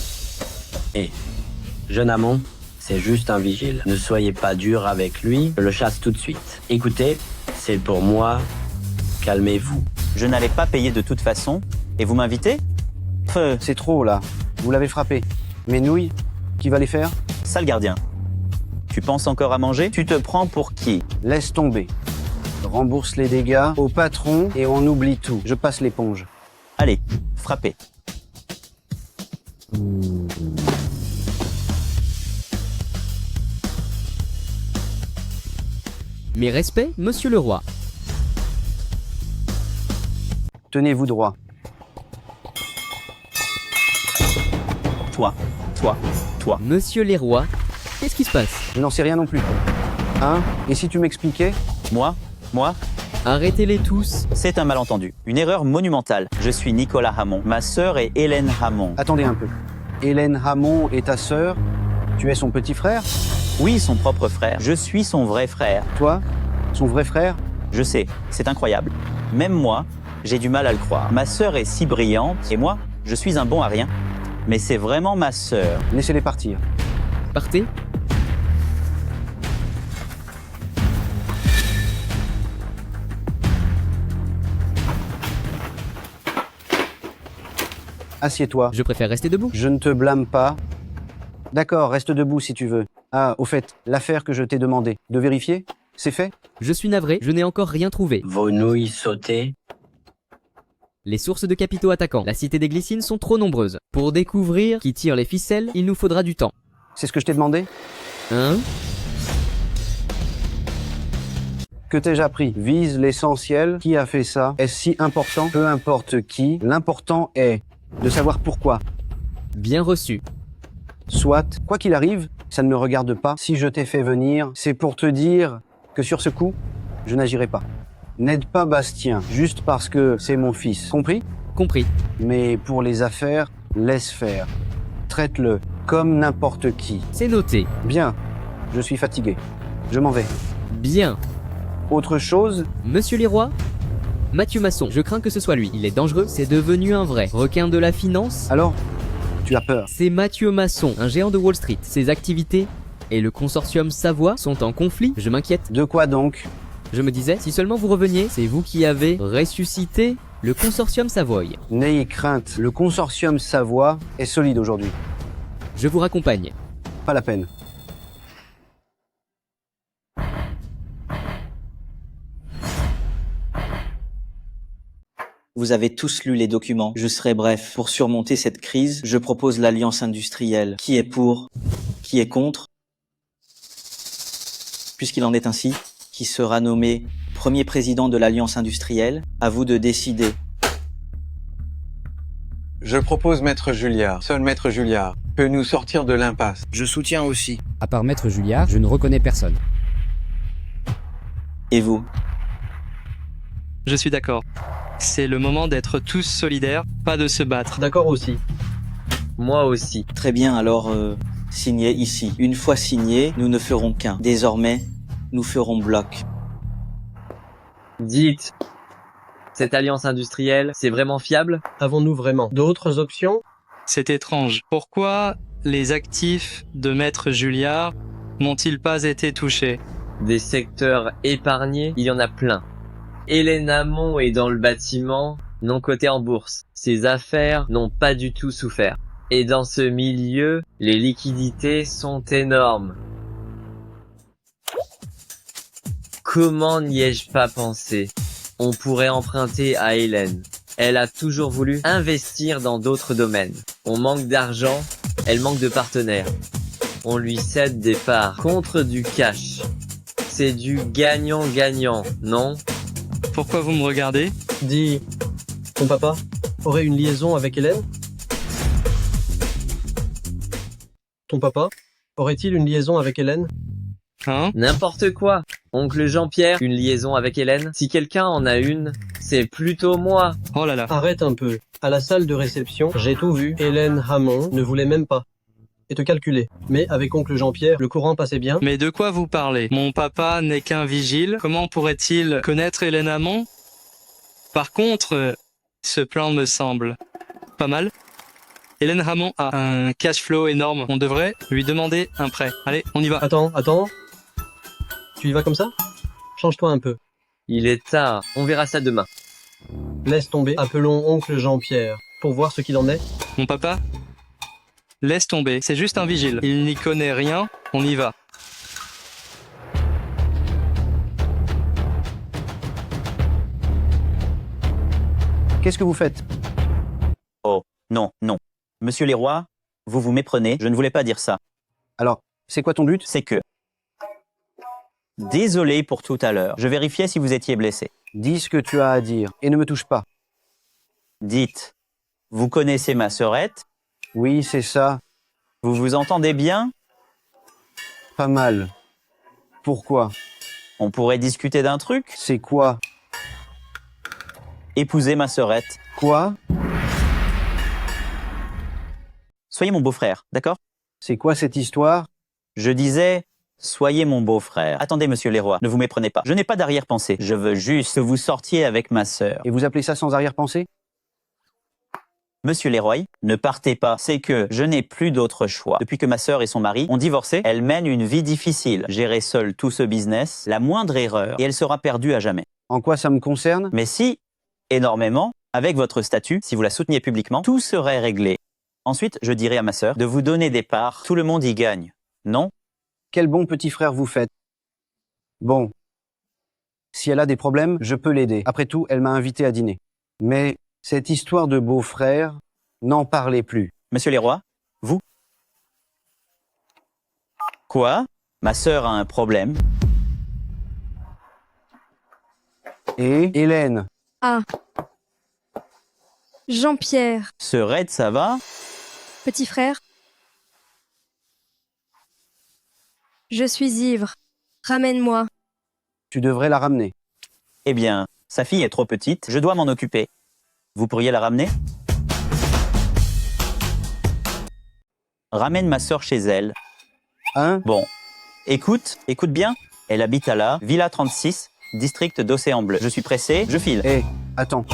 Et, jeune Hamon, c'est juste un vigile. Ne soyez pas dur avec lui, je le chasse tout de suite. Écoutez, c'est pour moi, calmez-vous. Je n'allais pas payer de toute façon, et vous m'invitez? C'est trop là, vous l'avez frappé. Mes nouilles, qui va les faire? Sale gardien. Tu penses encore à manger? Tu te prends pour qui? Laisse tomber. Rembourse les dégâts au patron et on oublie tout. Je passe l'éponge. Allez, frappez. Mes respects, monsieur le roi. Tenez-vous droit. Toi. Monsieur les rois, qu'est-ce qui se passe? Je n'en sais rien non plus. Hein? Et si tu m'expliquais? Moi? Arrêtez-les tous. C'est un malentendu. Une erreur monumentale. Je suis Nicolas Hamon. Ma sœur est Hélène Hamon. Attendez un peu. Hélène Hamon est ta sœur? Tu es son petit frère? Oui, son propre frère. Je suis son vrai frère. Toi? Son vrai frère? Je sais, c'est incroyable. Même moi, j'ai du mal à le croire. Ma sœur est si brillante, et moi, je suis un bon à rien. Mais c'est vraiment ma sœur. Laissez-les partir. Partez. Assieds-toi. Je préfère rester debout. Je ne te blâme pas. D'accord, reste debout si tu veux. Ah, au fait, l'affaire que je t'ai demandé, de vérifier, c'est fait? Je suis navré, je n'ai encore rien trouvé. Vos nouilles sautées? Les sources de capitaux attaquants, la cité des glycines sont trop nombreuses. Pour découvrir qui tire les ficelles, il nous faudra du temps. C'est ce que je t'ai demandé? Hein? Que t'ai-je appris? Vise l'essentiel. Qui a fait ça? Est-ce si important? Peu importe qui. L'important est de savoir pourquoi. Bien reçu. Soit, quoi qu'il arrive, ça ne me regarde pas. Si je t'ai fait venir, c'est pour te dire que sur ce coup, je n'agirai pas. N'aide pas Bastien, juste parce que c'est mon fils. Compris? Compris. Mais pour les affaires, laisse faire. Traite-le comme n'importe qui. C'est noté. Bien. Je suis fatigué. Je m'en vais. Bien. Autre chose? Monsieur les rois? Mathieu Masson, je crains que ce soit lui. Il est dangereux, c'est devenu un vrai requin de la finance. Alors, tu as peur? C'est Mathieu Masson, un géant de Wall Street. Ses activités et le consortium Savoie sont en conflit. Je m'inquiète. De quoi donc? Je me disais, si seulement vous reveniez, c'est vous qui avez ressuscité le consortium Savoie. N'ayez crainte, le consortium Savoie est solide aujourd'hui. Je vous raccompagne. Pas la peine. Vous avez tous lu les documents. Je serai bref. Pour surmonter cette crise, je propose l'alliance industrielle. Qui est pour? Qui est contre? Puisqu'il en est ainsi, qui sera nommé premier président de l'alliance industrielle? À vous de décider. Je propose Maître Julliard. Seul Maître Julliard peut nous sortir de l'impasse. Je soutiens aussi. À part Maître Julliard, je ne reconnais personne. Et vous? Je suis d'accord. C'est le moment d'être tous solidaires, pas de se battre. D'accord aussi. Moi aussi. Très bien, alors signez ici. Une fois signé, nous ne ferons qu'un. Désormais, nous ferons bloc. Dites, cette alliance industrielle, c'est vraiment fiable? Avons-nous vraiment d'autres options? C'est étrange. Pourquoi les actifs de Maître Julliard n'ont-ils pas été touchés? Des secteurs épargnés, il y en a plein. Hélène Hamon est dans le bâtiment, non coté en bourse. Ses affaires n'ont pas du tout souffert. Et dans ce milieu, les liquidités sont énormes. Comment n'y ai-je pas pensé? On pourrait emprunter à Hélène. Elle a toujours voulu investir dans d'autres domaines. On manque d'argent, elle manque de partenaires. On lui cède des parts contre du cash. C'est du gagnant-gagnant, non? Pourquoi vous me regardez? Dis, ton papa aurait une liaison avec Hélène? Ton papa aurait-il une liaison avec Hélène? Hein? N'importe quoi. Oncle Jean-Pierre, une liaison avec Hélène? Si quelqu'un en a une, c'est plutôt moi. Oh là là. Arrête un peu. À la salle de réception, j'ai tout vu. Hélène Hamon ne voulait même pas. Et te calculer. Mais avec oncle Jean-Pierre, le courant passait bien. Mais de quoi vous parlez? Mon papa n'est qu'un vigile. Comment pourrait-il connaître Hélène Hamon? Par contre, ce plan me semble pas mal. Hélène Hamon a un cash flow énorme. On devrait lui demander un prêt. Allez, on y va. Attends. Tu y vas comme ça? Change-toi un peu. Il est tard, on verra ça demain. Laisse tomber, appelons oncle Jean-Pierre pour voir ce qu'il en est. Mon papa? Laisse tomber, c'est juste un vigile. Il n'y connaît rien, on y va. Qu'est-ce que vous faites? Oh, non. Monsieur Leroy, vous vous méprenez, je ne voulais pas dire ça. Alors, c'est quoi ton but? C'est que... Désolé pour tout à l'heure, je vérifiais si vous étiez blessé. Dis ce que tu as à dire et ne me touche pas. Dites, vous connaissez ma sœurette? Oui, c'est ça. Vous vous entendez bien? Pas mal. Pourquoi? On pourrait discuter d'un truc? C'est quoi? Épouser ma sœurette. Quoi? Soyez mon beau-frère, d'accord? C'est quoi cette histoire? Je disais, soyez mon beau-frère. Attendez, monsieur Leroy, ne vous méprenez pas. Je n'ai pas d'arrière-pensée. Je veux juste que vous sortiez avec ma sœur. Et vous appelez ça sans arrière-pensée? Monsieur Leroy, ne partez pas. C'est que je n'ai plus d'autre choix. Depuis que ma sœur et son mari ont divorcé, elle mène une vie difficile. Gérer seule tout ce business, la moindre erreur, et elle sera perdue à jamais. En quoi ça me concerne? Mais si, énormément, avec votre statut, si vous la souteniez publiquement, tout serait réglé. Ensuite, je dirai à ma sœur de vous donner des parts. Tout le monde y gagne. Non? Quel bon petit frère vous faites. Bon. Si elle a des problèmes, je peux l'aider. Après tout, elle m'a invité à dîner. Mais cette histoire de beau-frère, n'en parlez plus. Monsieur Leroy, vous? Quoi? Ma sœur a un problème. Et Hélène? Ah. Jean-Pierre. Sœurette, ça va? Petit frère. Je suis ivre. Ramène-moi. Tu devrais la ramener. Eh bien, sa fille est trop petite, je dois m'en occuper. Vous pourriez la ramener? Ramène ma sœur chez elle. Hein? Bon. Écoute bien. Elle habite à la Villa 36, district d'Océan Bleu. Je suis pressé, je file. Attends.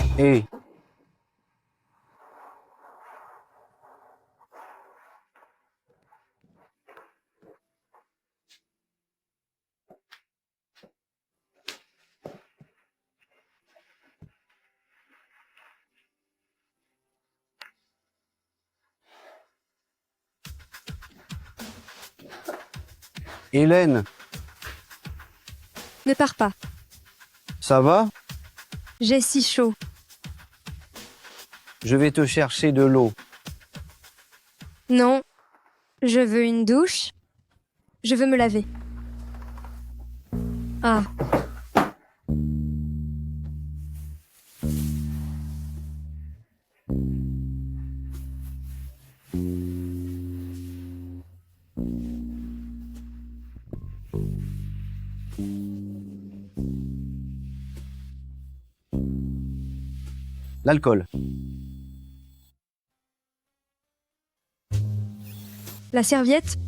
Hélène, Ne pars pas. ça va? J'ai si chaud. Je vais te chercher de l'eau. Non. Je veux une douche. Je veux me laver. Ah. L'alcool. La serviette?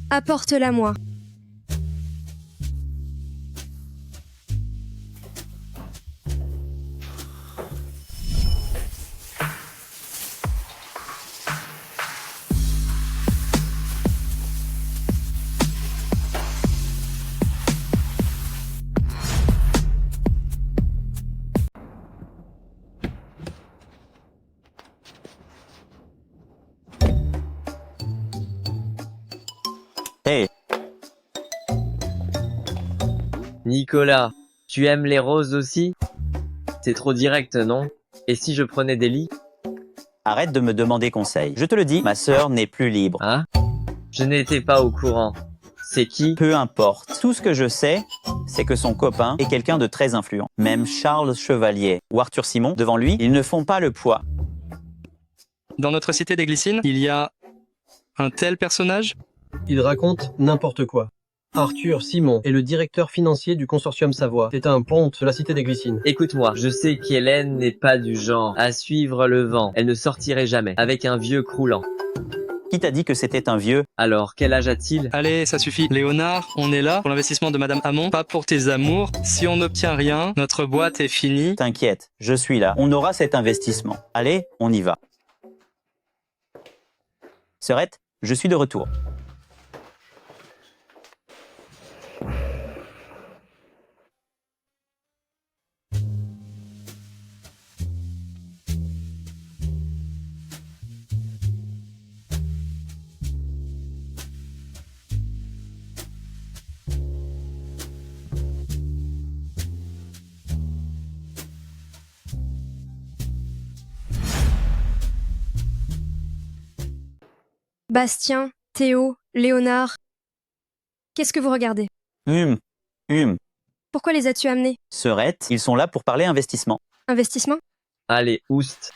Apporte-la-moi. Nicolas, tu aimes les roses aussi? C'est trop direct, non? Et si je prenais des lits? Arrête de me demander conseil. Je te le dis, ma sœur n'est plus libre. Hein? Je n'étais pas au courant. C'est qui? Peu importe. Tout ce que je sais, c'est que son copain est quelqu'un de très influent. Même Charles Chevalier ou Arthur Simon, devant lui, ils ne font pas le poids. Dans notre cité des Glycines, il y a un tel personnage? Il raconte n'importe quoi. Arthur Simon est le directeur financier du consortium Savoie. C'est un ponte de la cité des Glycines. Écoute-moi, je sais qu'Hélène n'est pas du genre à suivre le vent. Elle ne sortirait jamais avec un vieux croulant. Qui t'a dit que c'était un vieux? Alors, quel âge a-t-il? Allez, ça suffit. Léonard, on est là pour l'investissement de Madame Hamon, pas pour tes amours. Si on n'obtient rien, notre boîte est finie. T'inquiète, je suis là. On aura cet investissement. Allez, on y va. Sœurette, je suis de retour. Bastien, Théo, Léonard. Qu'est-ce que vous regardez? Pourquoi les as-tu amenés? Sœurette, ils sont là pour parler investissement. Investissement? Allez, oust.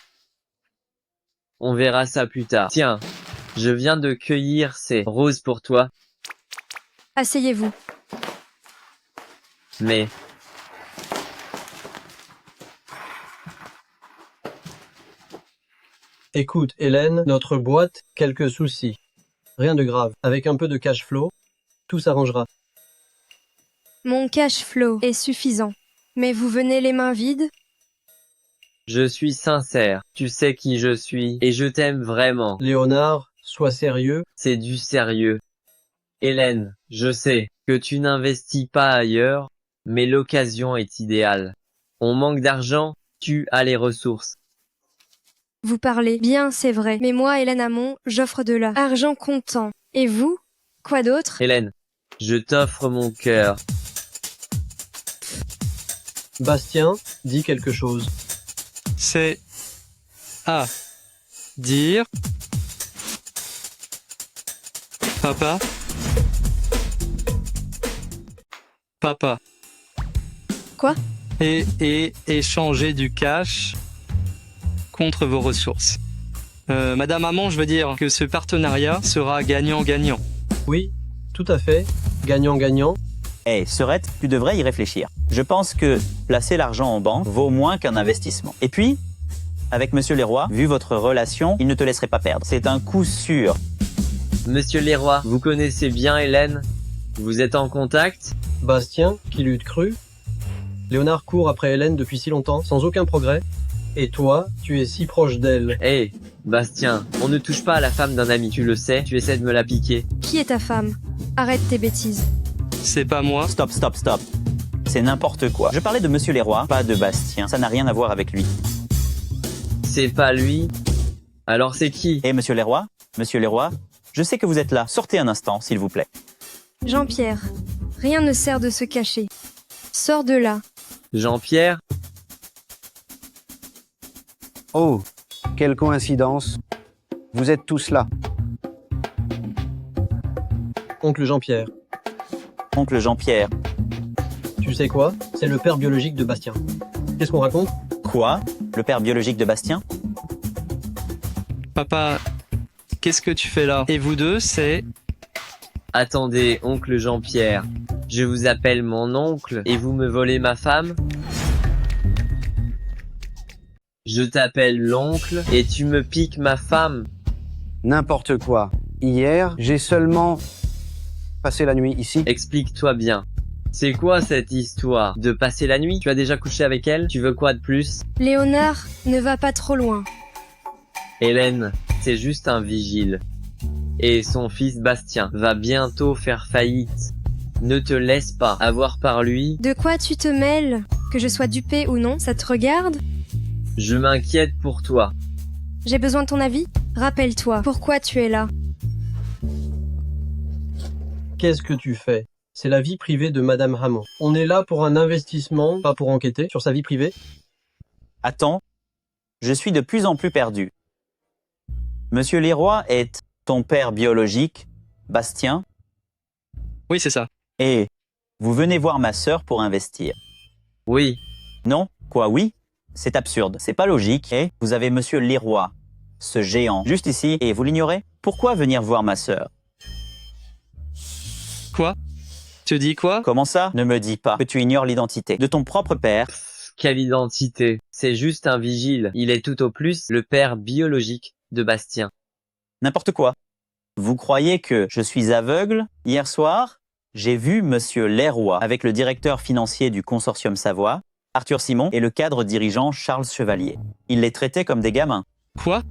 On verra ça plus tard. Tiens, je viens de cueillir ces roses pour toi. Asseyez-vous. Mais... Écoute, Hélène, notre boîte, quelques soucis. Rien de grave. Avec un peu de cash flow, tout s'arrangera. Mon cash flow est suffisant. Mais vous venez les mains vides? Je suis sincère. Tu sais qui je suis. Et je t'aime vraiment. Léonard, sois sérieux. C'est du sérieux. Hélène, je sais que tu n'investis pas ailleurs, mais l'occasion est idéale. On manque d'argent, tu as les ressources. Vous parlez bien, c'est vrai. Mais moi, Hélène Hamon, j'offre de l'argent comptant. Et vous? Quoi d'autre? Hélène, je t'offre mon cœur. Bastien, dis quelque chose. C'est à dire. Papa. Papa. Quoi? Et échanger du cash contre vos ressources. Madame Hamon, je veux dire que ce partenariat sera gagnant-gagnant. Oui, tout à fait. Gagnant-gagnant. Eh, Sœurette, tu devrais y réfléchir. Je pense que placer l'argent en banque vaut moins qu'un investissement. Et puis, avec Monsieur Leroy, vu votre relation, il ne te laisserait pas perdre. C'est un coup sûr. Monsieur Leroy, vous connaissez bien Hélène? Vous êtes en contact? Bastien, qui l'eût cru? Léonard court après Hélène depuis si longtemps, sans aucun progrès. Et toi, tu es si proche d'elle. Hé, Bastien, on ne touche pas à la femme d'un ami, tu le sais, tu essaies de me la piquer. Qui est ta femme? Arrête tes bêtises. C'est pas moi. Stop. C'est n'importe quoi. Je parlais de Monsieur Leroy, pas de Bastien. Ça n'a rien à voir avec lui. C'est pas lui? Alors c'est qui? Eh, Monsieur Leroy, je sais que vous êtes là. Sortez un instant, s'il vous plaît. Jean-Pierre, rien ne sert de se cacher. Sors de là. Jean-Pierre? Oh, quelle coïncidence. Vous êtes tous là. Oncle Jean-Pierre. Oncle Jean-Pierre. Tu sais quoi? C'est le père biologique de Bastien. Qu'est-ce qu'on raconte? Quoi? Le père biologique de Bastien? Papa, qu'est-ce que tu fais là? Et vous deux, c'est... Attendez, oncle Jean-Pierre. Je vous appelle mon oncle et vous me volez ma femme? Je t'appelle l'oncle et tu me piques ma femme? N'importe quoi. Hier, j'ai seulement passé la nuit ici. Explique-toi bien. C'est quoi cette histoire de passer la nuit? Tu as déjà couché avec elle? Tu veux quoi de plus? Léonard, ne va pas trop loin. Hélène, c'est juste un vigile. Et son fils Bastien va bientôt faire faillite. Ne te laisse pas avoir par lui. De quoi tu te mêles? Que je sois dupée ou non, ça te regarde? Je m'inquiète pour toi. J'ai besoin de ton avis? Rappelle-toi, pourquoi tu es là? Qu'est-ce que tu fais? c'est la vie privée de Madame Hammond. On est là pour un investissement, pas pour enquêter sur sa vie privée. Attends, je suis de plus en plus perdu. Monsieur Leroy est ton père biologique, Bastien, Oui, c'est ça. et vous venez voir ma sœur pour investir. Oui. Non? Quoi, oui? C'est absurde, c'est pas logique. Et vous avez Monsieur Leroy, ce géant, juste ici, et vous l'ignorez? Pourquoi venir voir ma sœur? Quoi? Tu dis quoi? Comment ça? Ne me dis pas que tu ignores l'identité de ton propre père. Quelle identité? C'est juste un vigile. Il est tout au plus le père biologique de Bastien. N'importe quoi. Vous croyez que je suis aveugle? Hier soir, j'ai vu Monsieur Leroy avec le directeur financier du consortium Savoie, Arthur Simon, et le cadre dirigeant Charles Chevalier. Il les traitait comme des gamins. Quoi?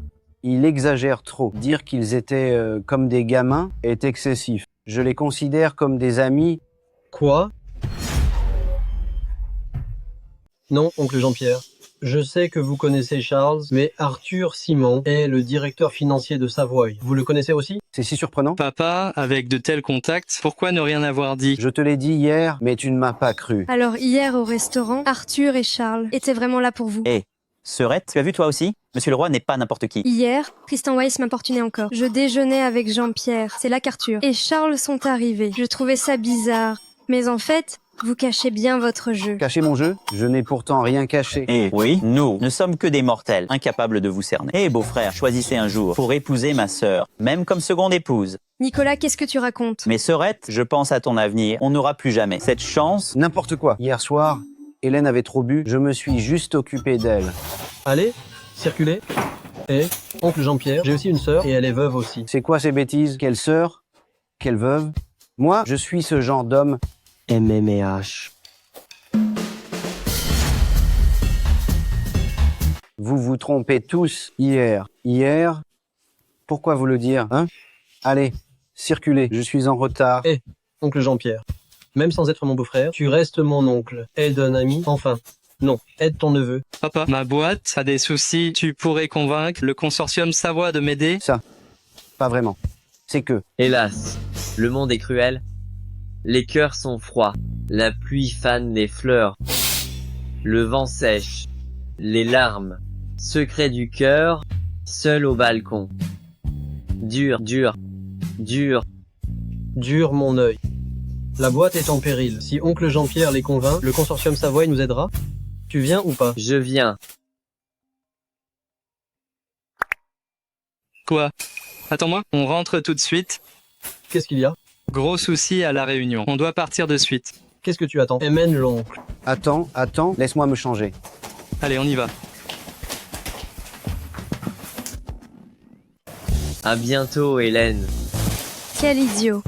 Il exagère trop. Dire qu'ils étaient comme des gamins est excessif. Je les considère comme des amis. Quoi? Non, oncle Jean-Pierre. Je sais que vous connaissez Charles, mais Arthur Simon est le directeur financier de Savoie. Vous le connaissez aussi? C'est si surprenant. Papa, avec de tels contacts, pourquoi ne rien avoir dit? Je te l'ai dit hier, mais tu ne m'as pas cru. Alors hier au restaurant, Arthur et Charles étaient vraiment là pour vous. Hé, Serette, tu as vu toi aussi? Monsieur Leroy n'est pas n'importe qui. Hier, Tristan Weiss m'importunait encore. Je déjeunais avec Jean-Pierre, c'est là qu'Arthur et Charles sont arrivés. Je trouvais ça bizarre. Mais en fait, vous cachez bien votre jeu. Cacher mon jeu? Je n'ai pourtant rien caché. Et oui, nous ne sommes que des mortels, incapables de vous cerner. Eh beau-frère, choisissez un jour pour épouser ma sœur, même comme seconde épouse. Nicolas, qu'est-ce que tu racontes? Mais Serette, je pense à ton avenir. On n'aura plus jamais cette chance. N'importe quoi. Hier soir, Hélène avait trop bu. Je me suis juste occupé d'elle. Allez, circulez. Et, oncle Jean-Pierre, j'ai aussi une sœur et elle est veuve aussi. C'est quoi ces bêtises? Quelle sœur? Quelle veuve? Moi, je suis ce genre d'homme. MMH. Vous vous trompez tous. Hier. Hier? Pourquoi vous le dire, hein? Allez, circulez. Je suis en retard. Eh, oncle Jean-Pierre, même sans être mon beau-frère, tu restes mon oncle. Aide un ami, enfin. Non, aide ton neveu. Papa, ma boîte a des soucis. Tu pourrais convaincre le consortium Savoie de m'aider? Ça, pas vraiment. C'est que... Hélas, le monde est cruel. Les cœurs sont froids. La pluie fane les fleurs. Le vent sèche. Les larmes. Secret du cœur. Seul au balcon. Dur, dur. Dur. Dur mon œil. La boîte est en péril. Si oncle Jean-Pierre les convainc, le consortium Savoie nous aidera. Tu viens ou pas? Je viens. Quoi? Attends-moi, on rentre tout de suite. Qu'est-ce qu'il y a? Gros souci à la réunion. On doit partir de suite. Qu'est-ce que tu attends? Mène l'oncle. Attends, laisse-moi me changer. Allez, on y va. À bientôt, Hélène. Quel idiot.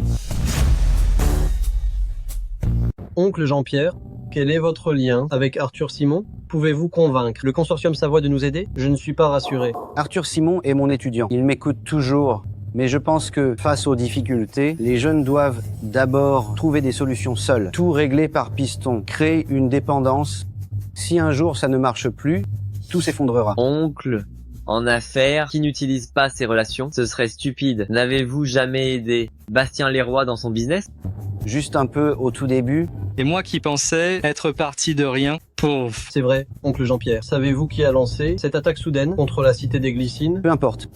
Oncle Jean-Pierre, quel est votre lien avec Arthur Simon? Pouvez-vous convaincre le consortium Savoie de nous aider? Je ne suis pas rassuré. Arthur Simon est mon étudiant. Il m'écoute toujours. Mais je pense que, face aux difficultés, les jeunes doivent d'abord trouver des solutions seuls. Tout régler par piston. Créer une dépendance. Si un jour ça ne marche plus, tout s'effondrera. Oncle, en affaires, qui n'utilise pas ses relations, ce serait stupide. N'avez-vous jamais aidé Bastien Leroy dans son business? Juste un peu au tout début. Et moi qui pensais être parti de rien, pauvre. C'est vrai, oncle Jean-Pierre. Savez-vous qui a lancé cette attaque soudaine contre la cité des Glycines? Peu importe.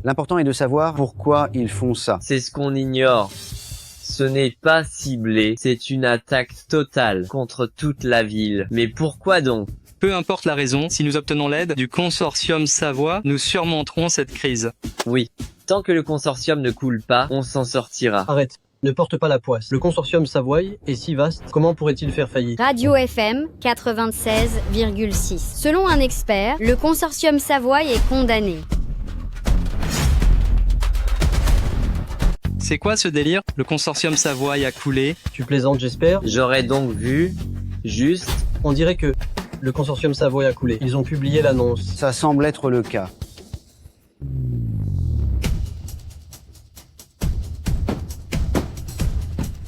L'important est de savoir pourquoi ils font ça. C'est ce qu'on ignore. Ce n'est pas ciblé, c'est une attaque totale contre toute la ville. Mais pourquoi donc? Peu importe la raison, si nous obtenons l'aide du consortium Savoie, nous surmonterons cette crise. Oui, tant que le consortium ne coule pas, on s'en sortira. Arrête, ne porte pas la poisse. Le consortium Savoie est si vaste, comment pourrait-il faire faillite? Radio FM 96,6. Selon un expert, le consortium Savoie est condamné. C'est quoi ce délire? Le consortium Savoie a coulé. Tu plaisantes, j'espère? J'aurais donc vu, juste... On dirait que le consortium Savoie a coulé. Ils ont publié l'annonce. Ça semble être le cas.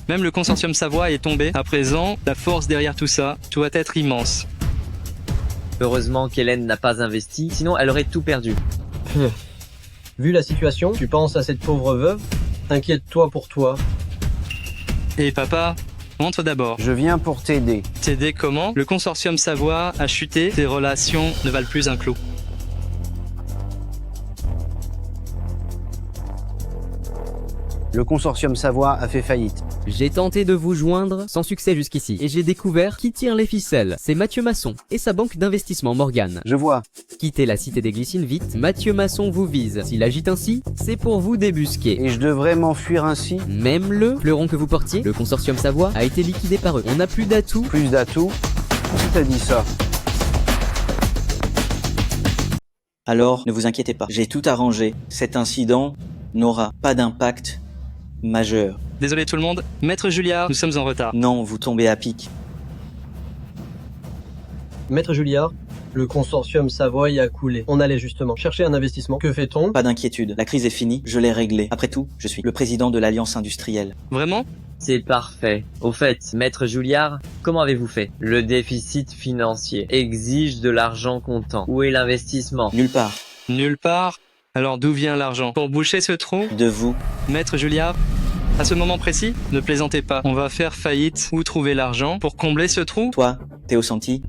Même le consortium Savoie est tombé. À présent, la force derrière tout ça doit être immense. Heureusement qu'Hélène n'a pas investi, sinon elle aurait tout perdu. Vu la situation, tu penses à cette pauvre veuve? Inquiète-toi pour toi. Et papa, Entre d'abord. Je viens pour t'aider. T'aider comment? Le consortium Savoie a chuté, tes relations ne valent plus un clou. Le consortium Savoie a fait faillite. J'ai tenté de vous joindre sans succès jusqu'ici, et j'ai découvert qui tire les ficelles. C'est Mathieu Masson et sa banque d'investissement Morgane. Je vois. Quittez la cité des Glycines vite, Mathieu Masson vous vise. S'il agite ainsi, c'est pour vous débusquer. Et je devrais m'enfuir ainsi? Même le fleuron que vous portiez, le consortium Savoie, a été liquidé par eux. On n'a plus d'atouts. Plus d'atouts? Qui t'a dit ça? Alors, ne vous inquiétez pas, j'ai tout arrangé. Cet incident n'aura pas d'impact majeur. Désolé tout le monde, Maître Julliard, nous sommes en retard. Non, vous tombez à pic. Maître Julliard, le consortium Savoie a coulé. On allait justement chercher un investissement. Que fait-on? Pas d'inquiétude, la crise est finie, je l'ai réglée. Après tout, je suis le président de l'Alliance industrielle. Vraiment? C'est parfait. Au fait, Maître Julliard, comment avez-vous fait? Le déficit financier exige de l'argent comptant. Où est l'investissement? Nulle part. Nulle part? Alors d'où vient l'argent? Pour boucher ce trou? De vous. Maître Julliard, à ce moment précis, ne plaisantez pas. On va faire faillite. Où trouver l'argent pour combler ce trou? Toi, Théo Santi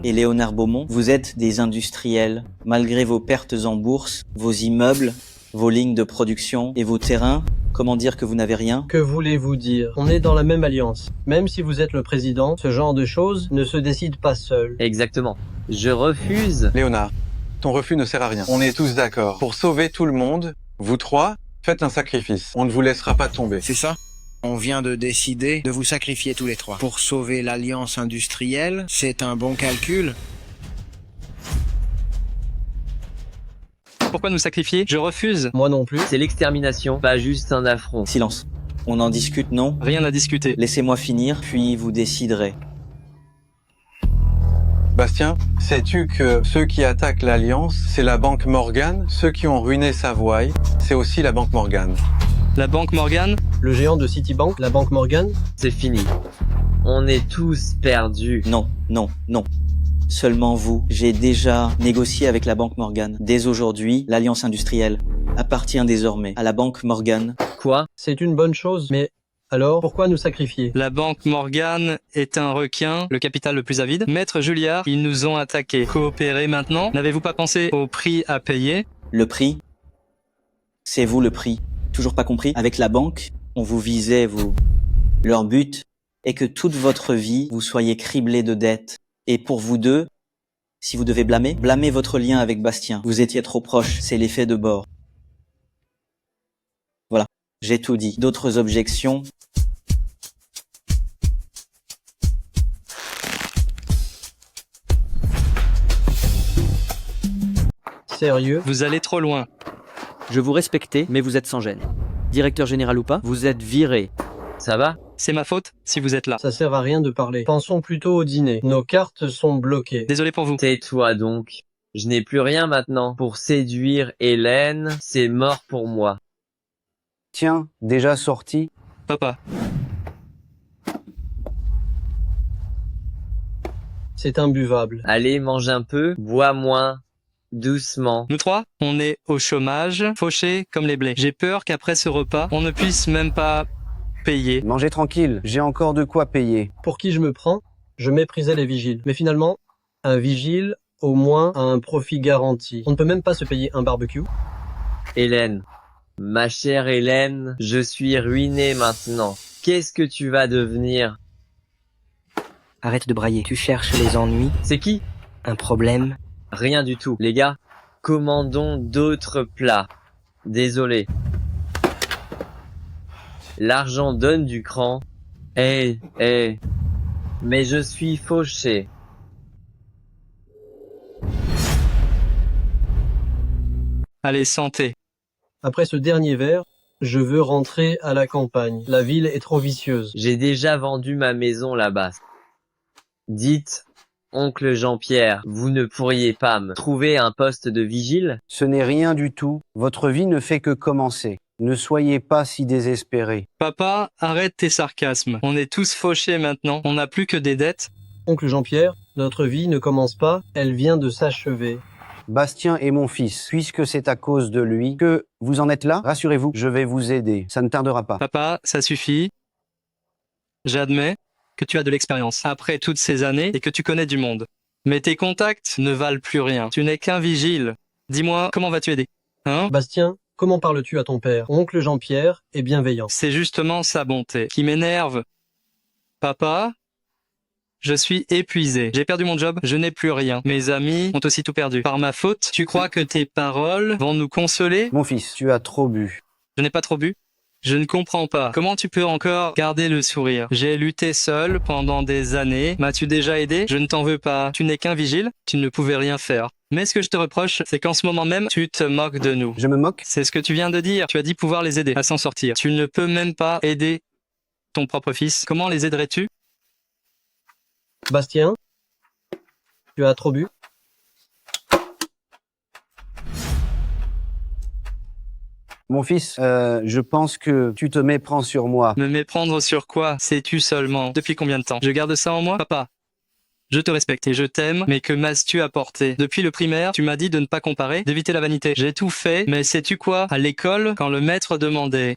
et Léonard Beaumont, vous êtes des industriels. Malgré vos pertes en bourse, vos immeubles, vos lignes de production et vos terrains, comment dire que vous n'avez rien? Que voulez-vous dire? On est dans la même alliance. Même si vous êtes le président, ce genre de choses ne se décide pas seul. Exactement. Je refuse. Léonard, ton refus ne sert à rien. On est tous d'accord. Pour sauver tout le monde, vous trois, faites un sacrifice. On ne vous laissera pas tomber. C'est ça? On vient de décider de vous sacrifier tous les trois. Pour sauver l'alliance industrielle, c'est un bon calcul. Pourquoi nous sacrifier? Je refuse. Moi non plus. C'est l'extermination, pas juste un affront. Silence. On en discute, non? Rien à discuter. Laissez-moi finir, puis vous déciderez. Bastien, sais-tu que ceux qui attaquent l'Alliance, c'est la banque Morgane? Ceux qui ont ruiné Savoie, c'est aussi la banque Morgane. La banque Morgane? Le géant de Citibank, la banque Morgane? C'est fini. On est tous perdus. Non, non, non. Seulement vous. J'ai déjà négocié avec la banque Morgane. Dès aujourd'hui, l'Alliance industrielle appartient désormais à la banque Morgane. Quoi? C'est une bonne chose, mais alors pourquoi nous sacrifier? La banque Morgane est un requin, le capital le plus avide. Maître Julliard, ils nous ont attaqués. Coopérer maintenant? N'avez-vous pas pensé au prix à payer? Le prix? C'est vous le prix. Toujours pas compris? Avec la banque, on vous visait, vous. Leur but est que toute votre vie, vous soyez criblés de dettes. Et pour vous deux, si vous devez blâmer, blâmez votre lien avec Bastien. Vous étiez trop proches, c'est l'effet de bord. Voilà, j'ai tout dit. D'autres objections? Sérieux? Vous allez trop loin. Je vous respectais, mais vous êtes sans gêne. Directeur général ou pas, vous êtes viré. Ça va? C'est ma faute si vous êtes là. Ça sert à rien de parler. Pensons plutôt au dîner. Nos cartes sont bloquées. Désolé pour vous. Tais-toi donc. Je n'ai plus rien maintenant. Pour séduire Hélène, c'est mort pour moi. Tiens, déjà sorti? Papa. C'est imbuvable. Allez, mange un peu, bois moins. Doucement. Nous trois, on est au chômage, fauchés comme les blés. J'ai peur qu'après ce repas, on ne puisse même pas payer. Mangez tranquille, j'ai encore de quoi payer. Pour qui je me prends? Je méprisais les vigiles. Mais finalement, un vigile, au moins, a un profit garanti. On ne peut même pas se payer un barbecue. Hélène. Ma chère Hélène, je suis ruiné maintenant. Qu'est-ce que tu vas devenir? Arrête de brailler. Tu cherches les ennuis. C'est qui? Un problème? Rien du tout. Les gars, commandons d'autres plats. Désolé. L'argent donne du cran. Mais je suis fauché. Allez, santé. Après ce dernier verre, je veux rentrer à la campagne. La ville est trop vicieuse. J'ai déjà vendu ma maison là-bas. Dites, oncle Jean-Pierre, vous ne pourriez pas me trouver un poste de vigile? Ce n'est rien du tout. Votre vie ne fait que commencer. Ne soyez pas si désespérés. Papa, arrête tes sarcasmes. On est tous fauchés maintenant. On n'a plus que des dettes. Oncle Jean-Pierre, notre vie ne commence pas, elle vient de s'achever. Bastien est mon fils. Puisque c'est à cause de lui que vous en êtes là, rassurez-vous, je vais vous aider. Ça ne tardera pas. Papa, ça suffit. J'admets. que tu as de l'expérience après toutes ces années et que tu connais du monde. Mais tes contacts ne valent plus rien. Tu n'es qu'un vigile. Dis-moi, comment vas-tu aider? Hein? Bastien, comment parles-tu à ton père? Oncle Jean-Pierre est bienveillant. C'est justement sa bonté qui m'énerve. Papa, je suis épuisé. J'ai perdu mon job, je n'ai plus rien. Mes amis ont aussi tout perdu. Par ma faute, tu crois que tes paroles vont nous consoler? Mon fils, tu as trop bu. Je n'ai pas trop bu. Je ne comprends pas. Comment tu peux encore garder le sourire? J'ai lutté seul pendant des années. M'as-tu déjà aidé? Je ne t'en veux pas. Tu n'es qu'un vigile. Tu ne pouvais rien faire. Mais ce que je te reproche, c'est qu'en ce moment même, tu te moques de nous. Je me moque? C'est ce que tu viens de dire. Tu as dit pouvoir les aider à s'en sortir. Tu ne peux même pas aider ton propre fils. Comment les aiderais-tu? Bastien, tu as trop bu? Mon fils, je pense que tu te méprends sur moi. Me méprendre sur quoi? Sais-tu seulement? Depuis combien de temps? Je garde ça en moi? Papa, je te respecte et je t'aime, mais que m'as-tu apporté? Depuis le primaire, tu m'as dit de ne pas comparer, d'éviter la vanité. J'ai tout fait, mais sais-tu quoi? À l'école, quand le maître demandait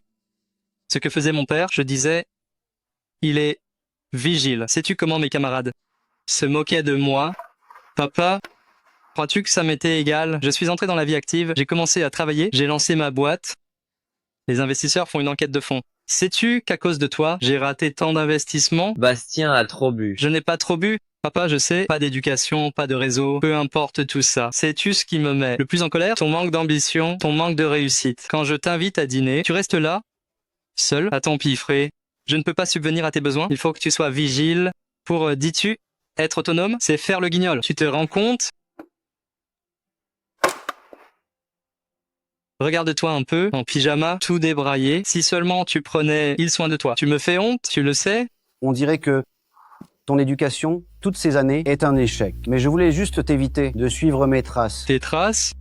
ce que faisait mon père, je disais, il est vigile. Sais-tu comment mes camarades se moquaient de moi? Papa, crois-tu que ça m'était égal? Je suis entré dans la vie active, j'ai commencé à travailler, j'ai lancé ma boîte. Les investisseurs font une enquête de fonds. Sais-tu qu'à cause de toi, j'ai raté tant d'investissements? Bastien a trop bu. Je n'ai pas trop bu. Papa, je sais, pas d'éducation, pas de réseau, peu importe tout ça. Sais-tu ce qui me met le plus en colère? Ton manque d'ambition, ton manque de réussite. Quand je t'invite à dîner, tu restes là, seul, à t'empiffrer. Je ne peux pas subvenir à tes besoins. Il faut que tu sois vigile. Pour, dis-tu, être autonome, c'est faire le guignol. Tu te rends compte? Regarde-toi un peu, en pyjama, tout débraillé. Si seulement tu prenais soin de toi. Tu me fais honte, tu le sais? On dirait que ton éducation, toutes ces années, est un échec. Mais je voulais juste t'éviter de suivre mes traces. Tes traces?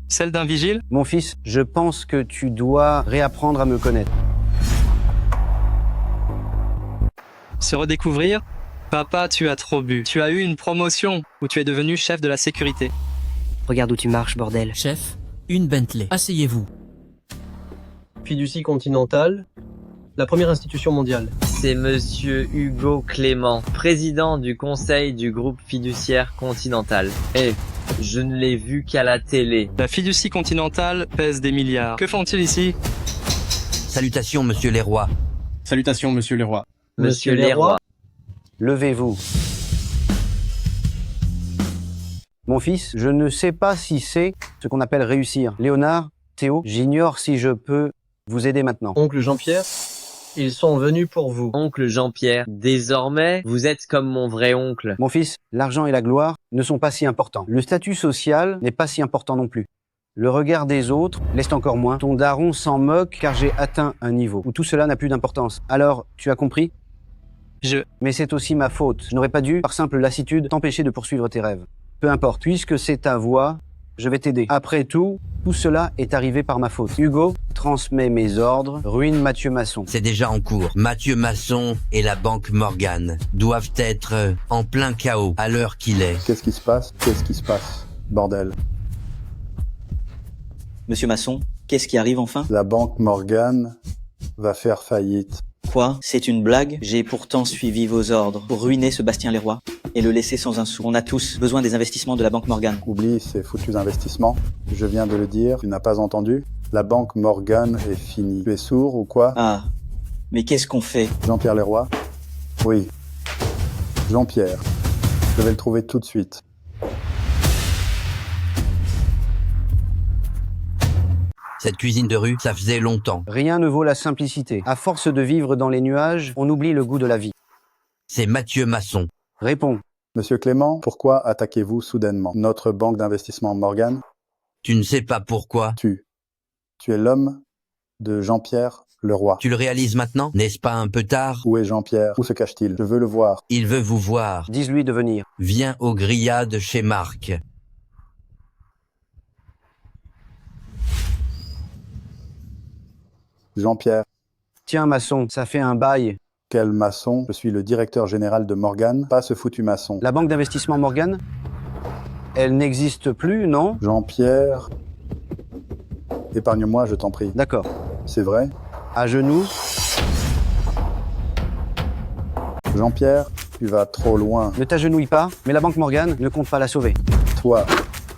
Celles d'un vigile? Mon fils, je pense que tu dois réapprendre à me connaître. Se redécouvrir? Papa, tu as trop bu. Tu as eu une promotion où tu es devenu chef de la sécurité. Regarde où tu marches, bordel. Chef, une Bentley. Asseyez-vous. Fiducie Continentale, la première institution mondiale. C'est monsieur Hugo Clément, président du conseil du groupe fiduciaire Continental. Je ne l'ai vu qu'à la télé. La fiducie Continentale pèse des milliards. Que font-ils ici? Salutations, monsieur Leroy. Salutations, monsieur Leroy. Monsieur Leroy. Levez-vous. Mon fils, je ne sais pas si c'est ce qu'on appelle réussir. Léonard, Théo, j'ignore si je peux vous aider maintenant. Oncle Jean-Pierre, ils sont venus pour vous. Oncle Jean-Pierre, désormais, vous êtes comme mon vrai oncle. Mon fils, l'argent et la gloire ne sont pas si importants. Le statut social n'est pas si important non plus. Le regard des autres l'est encore moins. Ton daron s'en moque car j'ai atteint un niveau où tout cela n'a plus d'importance. Alors, tu as compris? Mais c'est aussi ma faute. Je n'aurais pas dû, par simple lassitude, t'empêcher de poursuivre tes rêves. Peu importe, puisque c'est ta voie, je vais t'aider. Après tout cela est arrivé par ma faute. Hugo, transmets mes ordres, ruine Mathieu Masson. C'est déjà en cours. Mathieu Masson et la banque Morgan doivent être en plein chaos à l'heure qu'il est. Qu'est-ce qui se passe? Qu'est-ce qui se passe? Bordel. Monsieur Masson, qu'est-ce qui arrive enfin? La banque Morgan va faire faillite. Quoi? C'est une blague? J'ai pourtant suivi vos ordres pour ruiner ce Bastien Leroy et le laisser sans un sou. On a tous besoin des investissements de la banque Morgan. Oublie ces foutus investissements. Je viens de le dire, tu n'as pas entendu? La banque Morgan est finie. Tu es sourd ou quoi? Ah, mais qu'est-ce qu'on fait? Jean-Pierre Leroy? Oui. Jean-Pierre. Je vais le trouver tout de suite. Cette cuisine de rue, ça faisait longtemps. Rien ne vaut la simplicité. À force de vivre dans les nuages, on oublie le goût de la vie. C'est Mathieu Masson. Réponds. Monsieur Clément, pourquoi attaquez-vous soudainement notre banque d'investissement Morgan? Tu ne sais pas pourquoi. Tu es l'homme de Jean-Pierre Leroy. Tu le réalises maintenant? N'est-ce pas un peu tard? Où est Jean-Pierre? Où se cache-t-il? Je veux le voir. Il veut vous voir. Dis-lui de venir. Viens aux grillades chez Marc. Jean-Pierre. Tiens, Masson, ça fait un bail. Quel maçon? Je suis le directeur général de Morgan, pas ce foutu maçon. La banque d'investissement Morgan? Elle n'existe plus, non? Jean-Pierre. Épargne-moi, je t'en prie. D'accord. C'est vrai? À genoux. Jean-Pierre, tu vas trop loin. Ne t'agenouille pas, mais la Banque Morgan ne compte pas la sauver. Toi,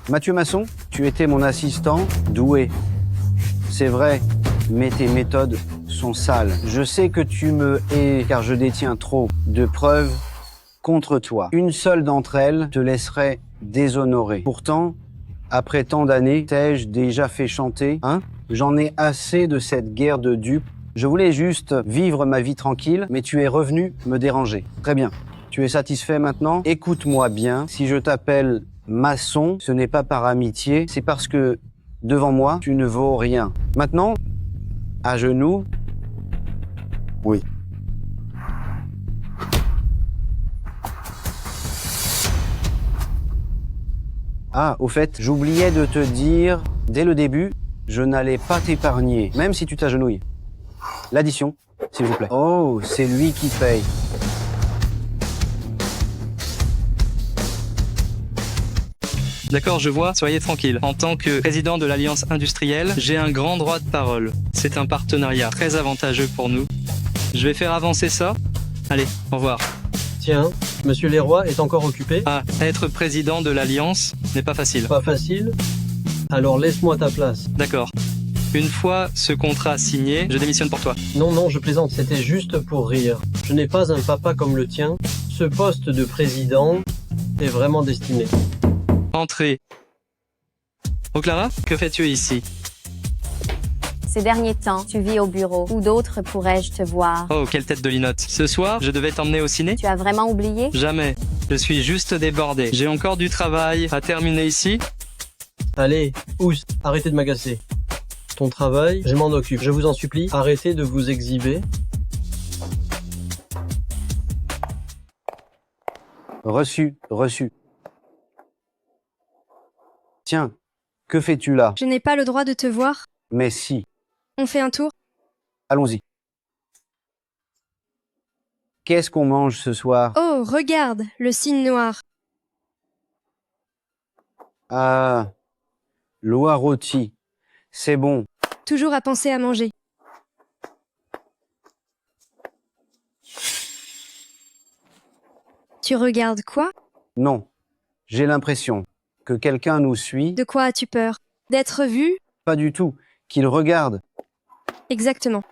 Mathieu Masson, tu étais mon assistant doué. C'est vrai, mais tes méthodes sont sales. Je sais que tu me hais car je détiens trop de preuves contre toi. Une seule d'entre elles te laisserait déshonoré. Pourtant, après tant d'années, t'ai-je déjà fait chanter, hein? J'en ai assez de cette guerre de dupes. Je voulais juste vivre ma vie tranquille, mais tu es revenu me déranger. Très bien. Tu es satisfait maintenant? Écoute-moi bien. Si je t'appelle maçon, ce n'est pas par amitié, c'est parce que devant moi, tu ne vaux rien. Maintenant, à genoux. Oui. Ah, au fait, j'oubliais de te dire, dès le début, je n'allais pas t'épargner, même si tu t'agenouilles. L'addition, s'il vous plaît. Oh, c'est lui qui paye. D'accord, je vois, soyez tranquille. En tant que président de l'Alliance industrielle, j'ai un grand droit de parole. C'est un partenariat très avantageux pour nous. Je vais faire avancer ça. Allez, au revoir. Tiens, Monsieur Leroy est encore occupé? Ah, être président de l'Alliance n'est pas facile. Pas facile? Alors laisse-moi ta place. D'accord. Une fois ce contrat signé, je démissionne pour toi. Non, non, je plaisante, c'était juste pour rire. Je n'ai pas un papa comme le tien. Ce poste de président est vraiment destiné. Entrez. Oh Clara, que fais-tu ici? Ces derniers temps, tu vis au bureau. Où d'autres pourrais-je te voir? Oh, quelle tête de linotte. Ce soir, je devais t'emmener au ciné? Tu as vraiment oublié? Jamais. Je suis juste débordé. J'ai encore du travail à terminer ici. Allez, Ous, arrêtez de m'agacer. Ton travail, je m'en occupe. Je vous en supplie, arrêtez de vous exhiber. Reçu, reçu. Tiens, que fais-tu là? Je n'ai pas le droit de te voir. Mais si. On fait un tour? Allons-y. Qu'est-ce qu'on mange ce soir? Oh, regarde, le signe noir. Ah, l'oie rôtie. C'est bon. Toujours à penser à manger. Tu regardes quoi? Non, j'ai l'impression que quelqu'un nous suit. De quoi as-tu peur? D'être vu? Pas du tout. Qu'il regarde. Exactement.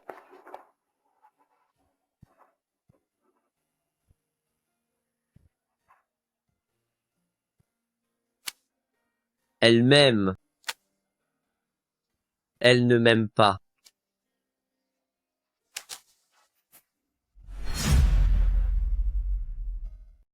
Elle m'aime. Elle ne m'aime pas.